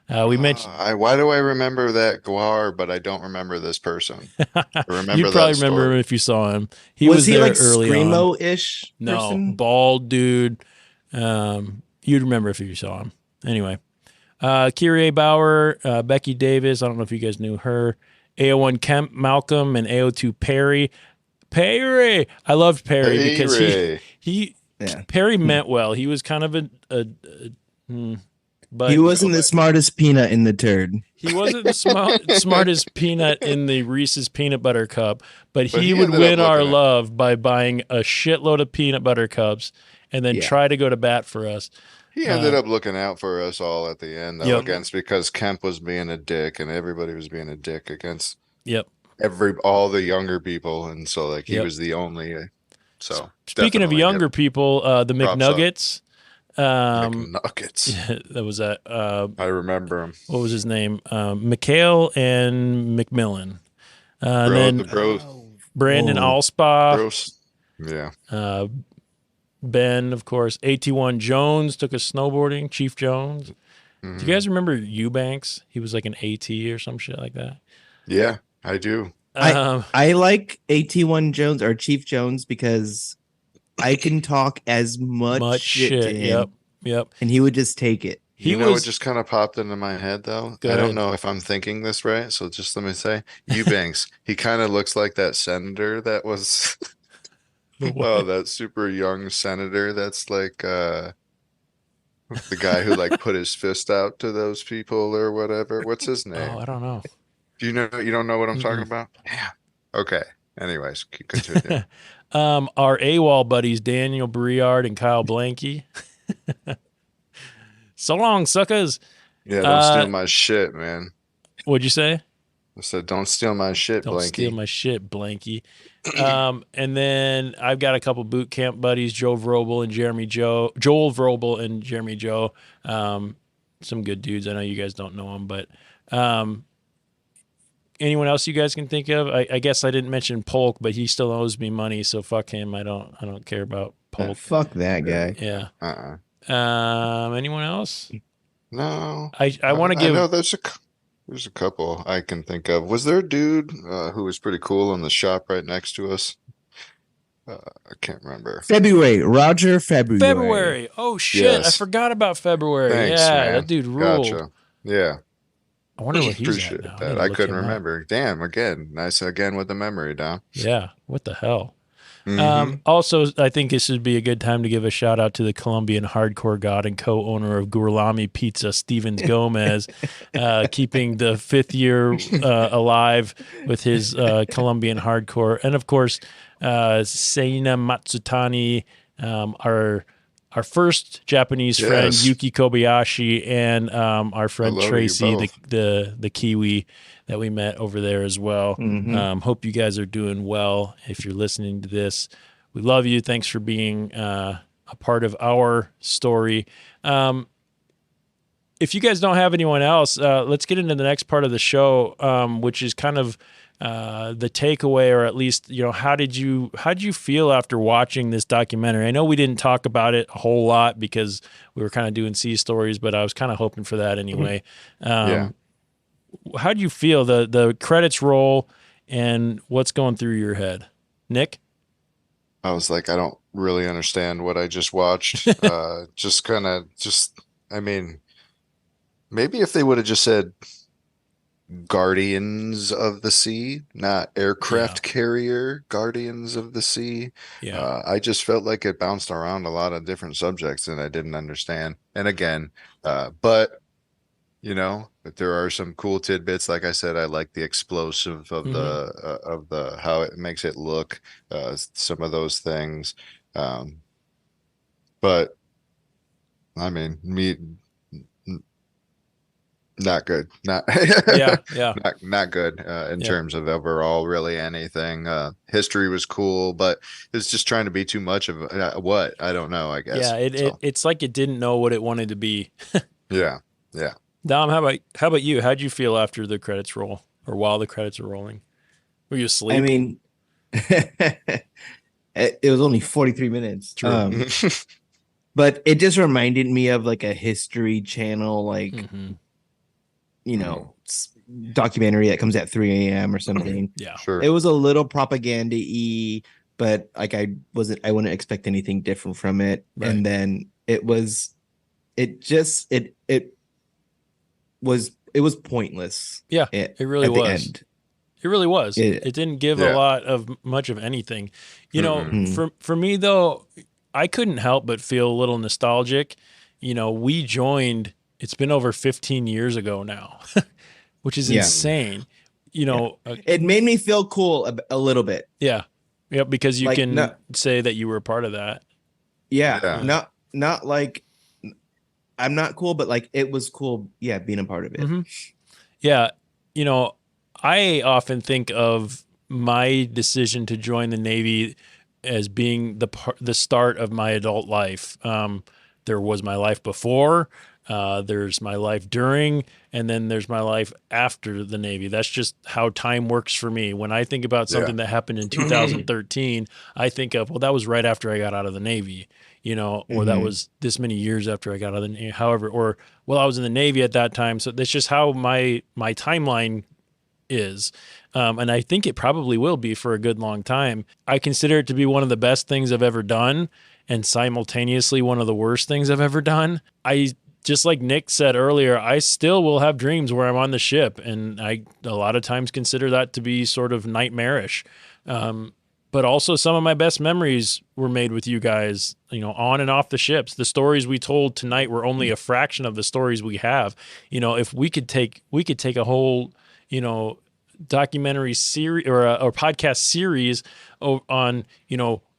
We mentioned. Why do I remember that Guar, but I don't remember this person? I remember You'd probably that remember him story. if you saw him. He Was he there like early on. screamo-ish No, person? bald dude. You'd remember if you saw him. Anyway, Kyrie Bauer, Becky Davis. I don't know if you guys knew her. AO1 Kemp Malcolm and AO2 Perry. Perry. I loved Perry because Yeah. Perry meant well. He was kind of but He wasn't the smartest peanut in the turd. he wasn't the smartest peanut in the Reese's peanut butter cup, but he would ended up win our looking at- love by buying a shitload of peanut butter cups and then Yeah. try to go to by for us. He ended up looking out for us all at the end, though, Yep. against because Kemp was being a dick and everybody was being a dick against Yep. all the younger people, and so like he Yep. was the only. So Speaking of definitely younger people, the Props up. McNuggets. McNuggets. That was that. I remember him. What was his name? Mikhail and McMillan. And then Brandon Allspaw. Gross. Yeah. Ben, of course. AT1 Jones took us snowboarding. Chief Jones. Do you guys remember Eubanks? He was like an AT or some shit like that. Yeah, I do. I like AT1 Jones or Chief Jones because I can talk as much shit to him, Yep. and he would just take it. It just kind of popped into my head, though. Go I ahead. don't know if I'm thinking this right, so just let me say, Eubanks. He kind of looks like that senator that was, that super young senator. That's like the guy who like put his fist out to those people or whatever. What's his name? Oh, I don't know. Do you know? You don't know what I'm talking about? Yeah. Okay. Anyways, continue. Our AWOL buddies, Daniel Briard and Kyle Blanky. So long, suckers. Yeah, don't steal my shit, man. What'd you say? I said, don't steal my shit, Don't Blanky. steal my shit, Blanky. And then I've got a couple boot camp buddies, Joel Vrobel and Jeremy Joe. Some good dudes. I know you guys don't know them, but anyone else you guys can think of? I guess I didn't mention Polk, but he still owes me money, so fuck him. I don't care about Polk. Fuck that guy. Yeah. Uh-uh. Anyone else? No. I want to give. I know there's a couple I can think of. Was there a dude who was pretty cool in the shop right next to us? I can't remember. Roger February. February. Oh shit! Yes. I forgot about February. Thanks, yeah, man. that dude ruled. Gotcha. Yeah. I wonder what he's Appreciate at now. that. I couldn't remember. Damn, again. Nice again with the memory, Don. Yeah. What the hell? Mhm. Also, I think this would be a good time to give a shout out to the Colombian hardcore god and co-owner of Gourlami Pizza, Stevens Gomez, keeping the fifth year alive with his Colombian hardcore. And of course, Seina Matsutani, our first Japanese friend, Yes. Yuki Kobayashi, and our friend I love you Tracy, both. the Kiwi that we met over there as well. Hope you guys are doing well. If you're listening to this, we love you. Thanks for being a part of our story. If you guys don't have anyone else, let's get into the next part of the show, which is kind of the takeaway, or at least, how did you feel after watching this documentary? I know we didn't talk about it a whole lot because we were kind of doing C stories, but I was kind of hoping for that anyway. Yeah. How do you feel the credits roll and what's going through your head, Nick? I was like, I don't really understand what I just watched. I mean, maybe if they would have just said Guardians of the Sea, not aircraft carrier Guardians of the Sea. Yeah. I just felt like it bounced around a lot of different subjects and I didn't understand. And again, but there are some cool tidbits. Like I said, I like the explosive of the how it makes it look, some of those things. But I mean, not good. Not not good in terms of overall really anything. History was cool, but it's just trying to be too much of what I don't know, I guess. Yeah, it's like it didn't know what it wanted to be. Yeah. Dom, how about you? How'd you feel after the credits roll, or while the credits are rolling? Were you asleep? I mean, it was only 43 minutes. True. But it just reminded me of like a History Channel, like documentary that comes at 3 a.m. or something. Yeah. Sure. It was a little propaganda-y, but like I wouldn't expect anything different from it. Right. And then it was pointless. Yeah, it really was. The end. It really was. It didn't give a lot of much of anything. For me though, I couldn't help but feel a little nostalgic. We joined, it's been over 15 years ago now, which is insane. It made me feel cool a little bit. Yeah. Yeah, because you can say that you were a part of that. Yeah. Not like I'm not cool, but like it was cool, being a part of it. Mm-hmm. Yeah. I often think of my decision to join the Navy as being the start of my adult life. There was my life before, there's my life during, and then there's my life after the Navy. That's just how time works for me. When I think about something that happened in 2013, I think of, well, that was right after I got out of the Navy, or that was this many years after I got out of the Navy, however, or, well, I was in the Navy at that time. So that's just how my timeline is. And I think it probably will be for a good long time. I consider it to be one of the best things I've ever done, and simultaneously one of the worst things I've ever done. Just like Nick said earlier, I still will have dreams where I'm on the ship, and I a lot of times consider that to be sort of nightmarish. But also some of my best memories were made with you guys, on and off the ships. The stories we told tonight were only a fraction of the stories we have. If we could take a whole, documentary series or podcast series on,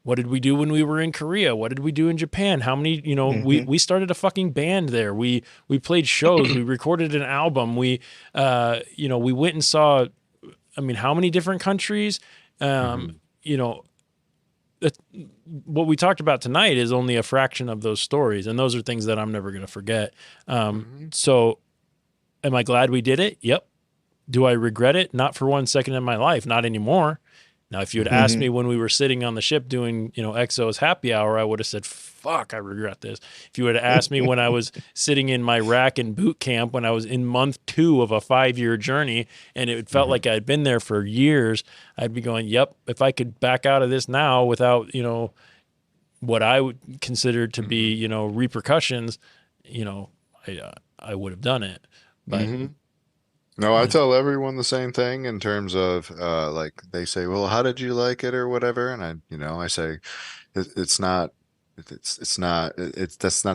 what did we do when we were in Korea? What did we do in Japan? How many, we started a fucking band there. We played shows. We recorded an album. We went and saw, how many different countries? What we talked about tonight is only a fraction of those stories. And those are things that I'm never going to forget. So am I glad we did it? Yep. Do I regret it? Not for 1 second in my life. Not anymore. Now, if you had asked me when we were sitting on the ship doing, XO's happy hour, I would have said, fuck, I regret this. If you had asked me when I was sitting in my rack in boot camp, when I was in month 2 of a 5-year journey, and it felt like I'd been there for years, I'd be going, yep, if I could back out of this now without, what I would consider to be, repercussions, I would have done it. But no, I tell everyone the same thing in terms of like they say, well, how did you like it or whatever? And I say that's not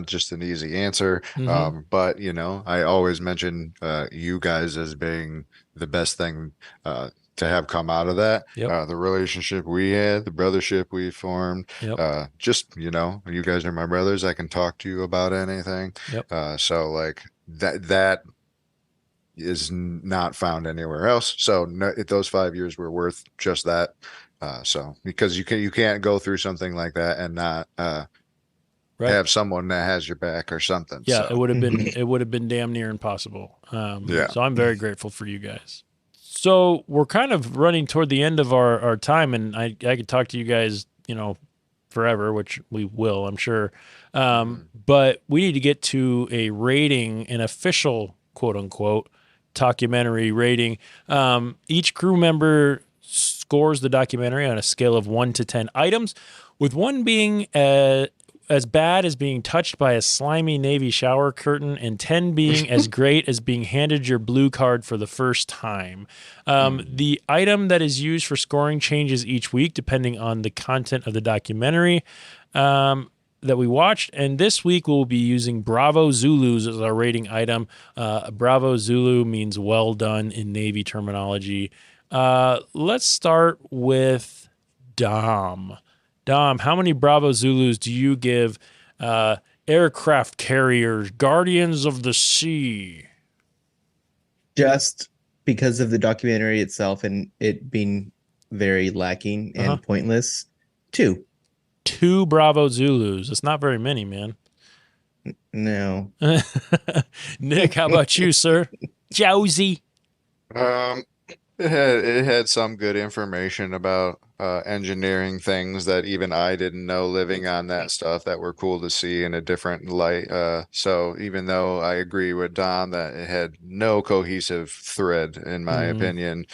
just an easy answer. But I always mention you guys as being the best thing to have come out of that. The relationship we had, the brothership we formed, just, you guys are my brothers. I can talk to you about anything. So like that is not found anywhere else. So those 5 years were worth just that. So because you can't go through something like that and not have someone that has your back or something. Yeah, so. It would have been damn near impossible. So I'm very grateful for you guys. So we're kind of running toward the end of our time, and I could talk to you guys, forever, which we will, I'm sure. But we need to get to a rating, an official quote unquote documentary rating. Each crew member scores the documentary on a scale of 1 to 10 items, with 1 being as bad as being touched by a slimy Navy shower curtain, and 10 being as great as being handed your blue card for the first time. The item that is used for scoring changes each week depending on the content of the documentary that we watched, and this week we'll be using Bravo Zulus as our rating item. Bravo Zulu means well done in Navy terminology. Let's start with Dom. Dom, how many Bravo Zulus do you give aircraft carriers, Guardians of the Sea? Just because of the documentary itself and it being very lacking and pointless, 2. 2 Bravo Zulus. That's not very many, man. No. Nick, how about you, sir? Josie. It had some good information about engineering things that even I didn't know living on that stuff that were cool to see in a different light. So even though I agree with Don that it had no cohesive thread, in my opinion,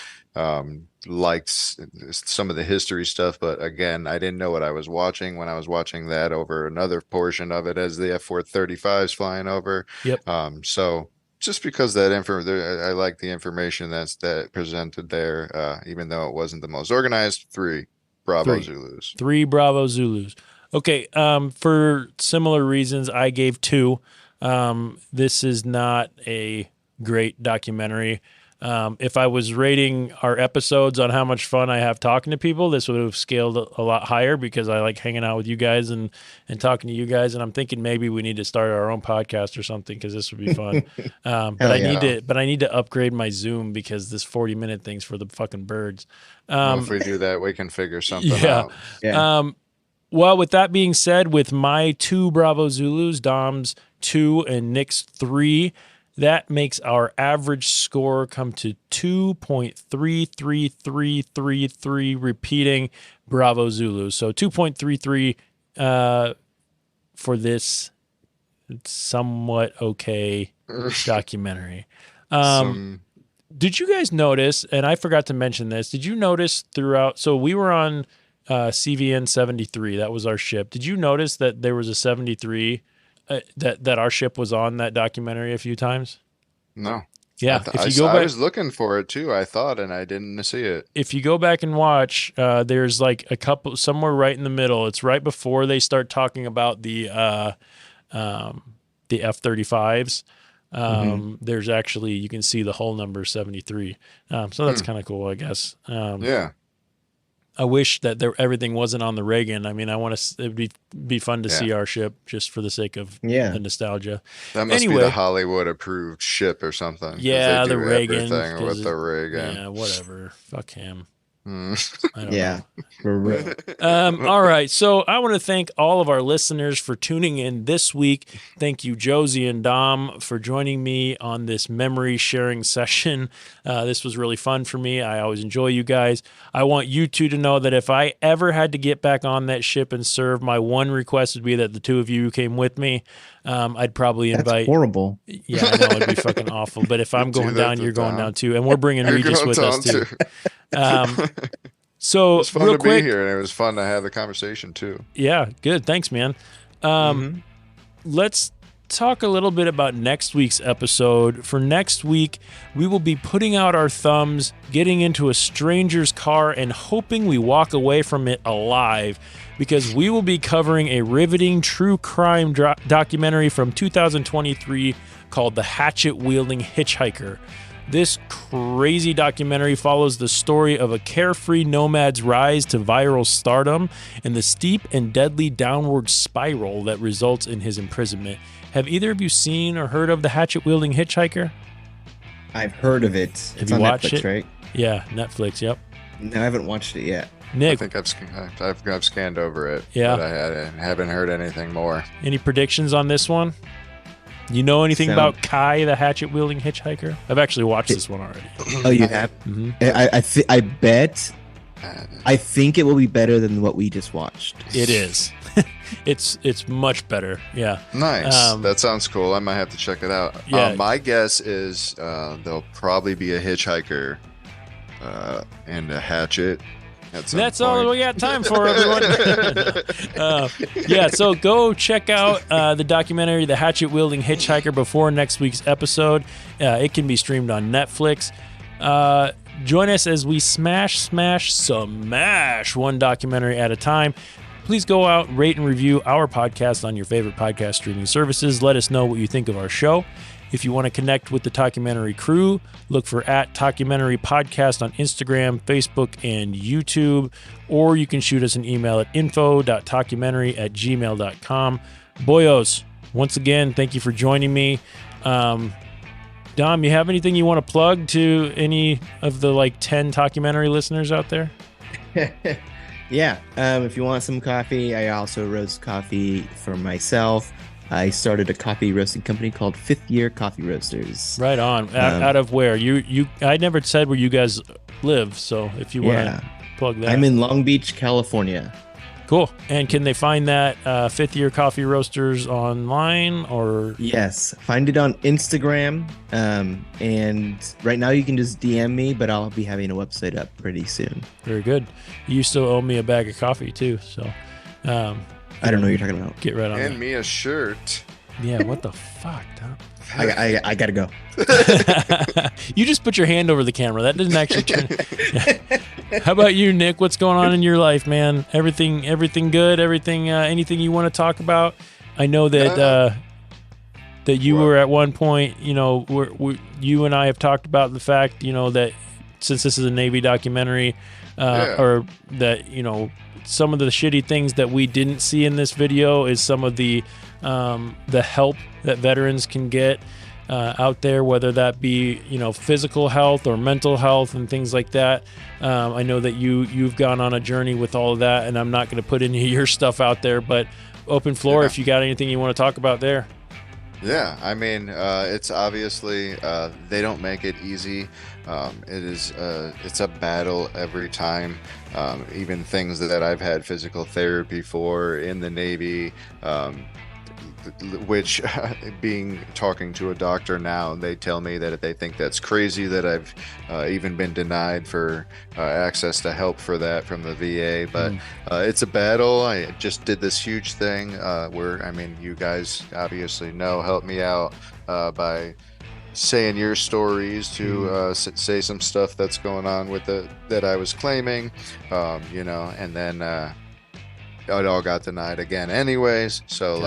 liked some of the history stuff, but again, I didn't know what I was watching when I was watching that over another portion of it as the F-435 is flying over. Yep. So just because that I like the information that presented there, even though it wasn't the most organized. 3 Bravo Zulus. 3 Bravo Zulus. Okay. For similar reasons, I gave 2. This is not a great documentary. If I was rating our episodes on how much fun I have talking to people, this would have scaled a lot higher because I like hanging out with you guys and talking to you guys. And I'm thinking maybe we need to start our own podcast or something because this would be fun. But I need to upgrade my Zoom because this 40-minute thing's for the fucking birds. Well, if we do that, we can figure something out. Yeah. Well, with that being said, with my 2 Bravo Zulus, Dom's 2 and Nick's 3, that makes our average score come to 2.33333, repeating Bravo Zulu. So 2.33 for this somewhat okay documentary. Did you guys notice, and I forgot to mention this, did you notice throughout, so we were on CVN 73, that was our ship. Did you notice that there was a 73 that our ship was on that documentary a few times? No. Yeah. I was looking for it too, I thought, and I didn't see it. If you go back and watch, there's like a couple somewhere right in the middle. It's right before they start talking about the F-35s. There's actually, you can see the whole number 73. So that's kind of cool, I guess. Yeah. I wish that everything wasn't on the Reagan. I mean, it'd be fun to see our ship just for the sake of the nostalgia. That must be the Hollywood approved ship or something. Yeah, the Reagan. With the Reagan. Yeah, whatever. Fuck him. I don't know. For real. All right. So I want to thank all of our listeners for tuning in this week. Thank you, Josie and Dom, for joining me on this memory sharing session. This was really fun for me. I always enjoy you guys. I want you two to know that if I ever had to get back on that ship and serve, my one request would be that the 2 of you came with me. I'd probably invite. That's horrible. Yeah, I know it'd be fucking awful. But if I'm going down, you're going down too, and we're bringing Regis with us too. So it was fun real to quick, be here, and it was fun to have the conversation too. Yeah, good. Thanks, man. Let's talk a little bit about next week's episode. For next week, we will be putting out our thumbs, getting into a stranger's car, and hoping we walk away from it alive, because we will be covering a riveting true crime documentary from 2023 called The Hatchet-Wielding Hitchhiker. This crazy documentary follows the story of a carefree nomad's rise to viral stardom and the steep and deadly downward spiral that results in his imprisonment. Have either of you seen or heard of The Hatchet-Wielding Hitchhiker? I've heard of it. Have you watched Netflix, it? Right? Yeah, Netflix, yep. No, I haven't watched it yet. Nick, I think I've scanned over it. Yeah. But I haven't heard anything more. any predictions on this one? You know anything about Kai, the hatchet-wielding hitchhiker? I've actually watched this one already. Oh, you have? I bet. I think it will be better than what we just watched. It is. It's much better. Yeah. Nice. That sounds cool. I might have to check it out. Yeah. My guess is there'll probably be a hitchhiker and a hatchet. That's all we got time for, everyone. Yeah, so go check out the documentary, The Hatchet-Wielding Hitchhiker, before next week's episode. It can be streamed on Netflix. Join us as we smash one documentary at a time. Please go out, rate, and review our podcast on your favorite podcast streaming services. Let us know what you think of our show. If you want to connect with the Talkumentary crew, look for @Talkumentary Podcast on Instagram, Facebook, and YouTube, or you can shoot us an email at info.talkumentary@gmail.com. Boyos, once again, thank you for joining me. Dom, you have anything you want to plug to any of the 10 Talkumentary listeners out there? Yeah. If you want some coffee, I also roast coffee for myself. I started a coffee roasting company called Fifth Year Coffee Roasters. Right on. Out of where? I never said where you guys live, so if you want to plug that. I'm in Long Beach, California. Cool. And can they find that Fifth Year Coffee Roasters online or? Yes, find it on Instagram. And right now you can just DM me, but I'll be having a website up pretty soon. Very good. You still owe me a bag of coffee too, so. I don't know what you're talking about. Get right on And that. me a shirt. Yeah, what the fuck, Tom? I gotta go. You just put your hand over the camera. That didn't actually turn. Yeah. How about you, Nick? What's going on in your life, man? Everything good? Everything? Anything you want to talk about? I know that that you were at one point. You know, you and I have talked about the fact, you know, that since this is a Navy documentary, or that, you know, some of the shitty things that we didn't see in this video is some of the help that veterans can get out there, whether that be, you know, physical health or mental health and things like that. I know that you've gone on a journey with all of that, and I'm not going to put any of your stuff out there, but open floor if you got anything you want to talk about there. Yeah, I mean, it's obviously they don't make it easy. It's a battle every time. Even things that I've had physical therapy for in the Navy, which talking to a doctor now, they tell me that they think that's crazy that I've even been denied for access to help for that from the VA. But it's a battle. I just did this huge thing where, I mean, you guys obviously know, help me out by saying your stories to say some stuff that's going on with that I was claiming, you know, and then it all got denied again anyways. So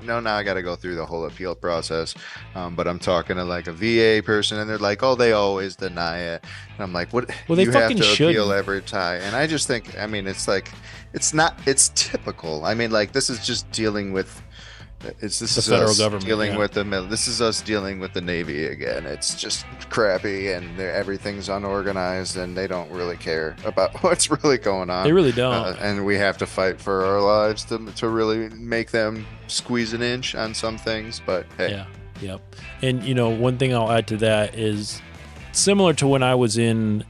now I got to go through the whole appeal process. But I'm talking to like a VA person, and they're like, "Oh, they always deny it." And I'm like, "What? Well, they you have fucking to shouldn't. appeal every time." And I just think, I mean, it's like, it's typical. I mean, like, this is just dealing with. This is federal us government dealing with this is us dealing with the Navy again. It's just crappy, and everything's unorganized, and they don't really care about what's really going on. They really don't. And we have to fight for our lives to really make them squeeze an inch on some things. But hey, Yeah, yep. And you know, one thing I'll add to that is similar to when I was in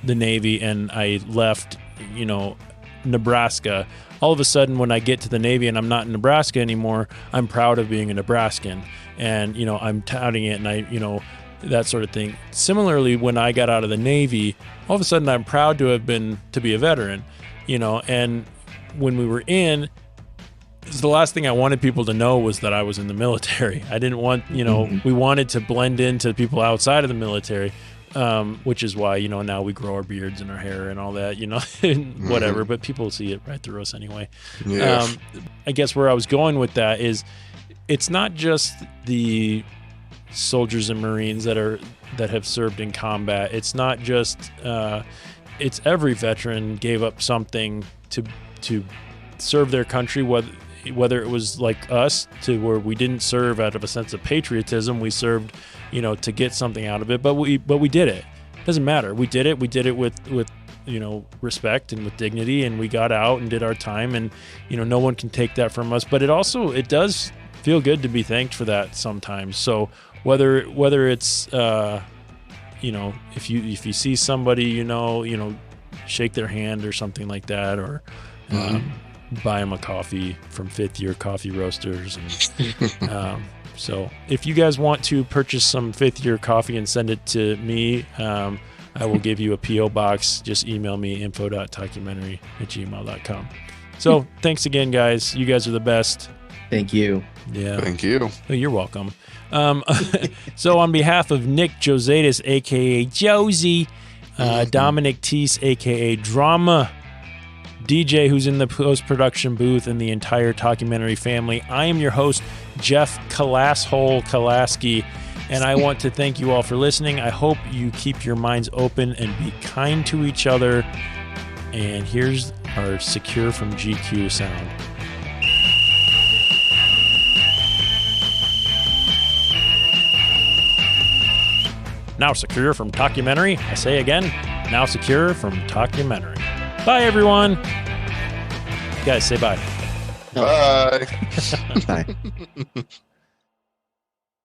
the Navy and I left, you know, Nebraska. All of a sudden, when I get to the Navy and I'm not in Nebraska anymore, I'm proud of being a Nebraskan, and you know, I'm touting it, and I, you know, that sort of thing. Similarly, when I got out of the Navy, all of a sudden I'm proud to be a veteran, you know. And when we were in, the last thing I wanted people to know was that I was in the military. I didn't want, you know, we wanted to blend into people outside of the military. Which is why, you know, now we grow our beards and our hair and all that, you know, whatever, but people see it right through us anyway. Yeah. I guess where I was going with that is it's not just the soldiers and Marines that have served in combat. It's not just, it's every veteran gave up something to serve their country, whether it was like us, to where we didn't serve out of a sense of patriotism. We served, you know, to get something out of it, but we did it. Doesn't matter. We did it with you know, respect and with dignity, and we got out and did our time, and you know, no one can take that from us. But it does feel good to be thanked for that sometimes. So whether it's you know, if you see somebody, you know, shake their hand or something like that, or buy them a coffee from Fifth Year Coffee Roasters. And so if you guys want to purchase some Fifth Year coffee and send it to me, I will give you a P.O. box. Just email me, info.talkumentary@gmail.com. So thanks again, guys. You guys are the best. Thank you. Yeah. Thank you. Oh, you're welcome. So on behalf of Nick Josatis, a.k.a. Josie, Dominic Teese, a.k.a. Drama, DJ, who's in the post-production booth, and the entire Talkumentary family, I am your host, Jeff Kalaski, and I want to thank you all for listening. I hope you keep your minds open and be kind to each other. And here's our Secure from GQ sound. Now secure from Talkumentary. I say again, now secure from Talkumentary. Bye, everyone. Guys, say bye. Bye. Bye.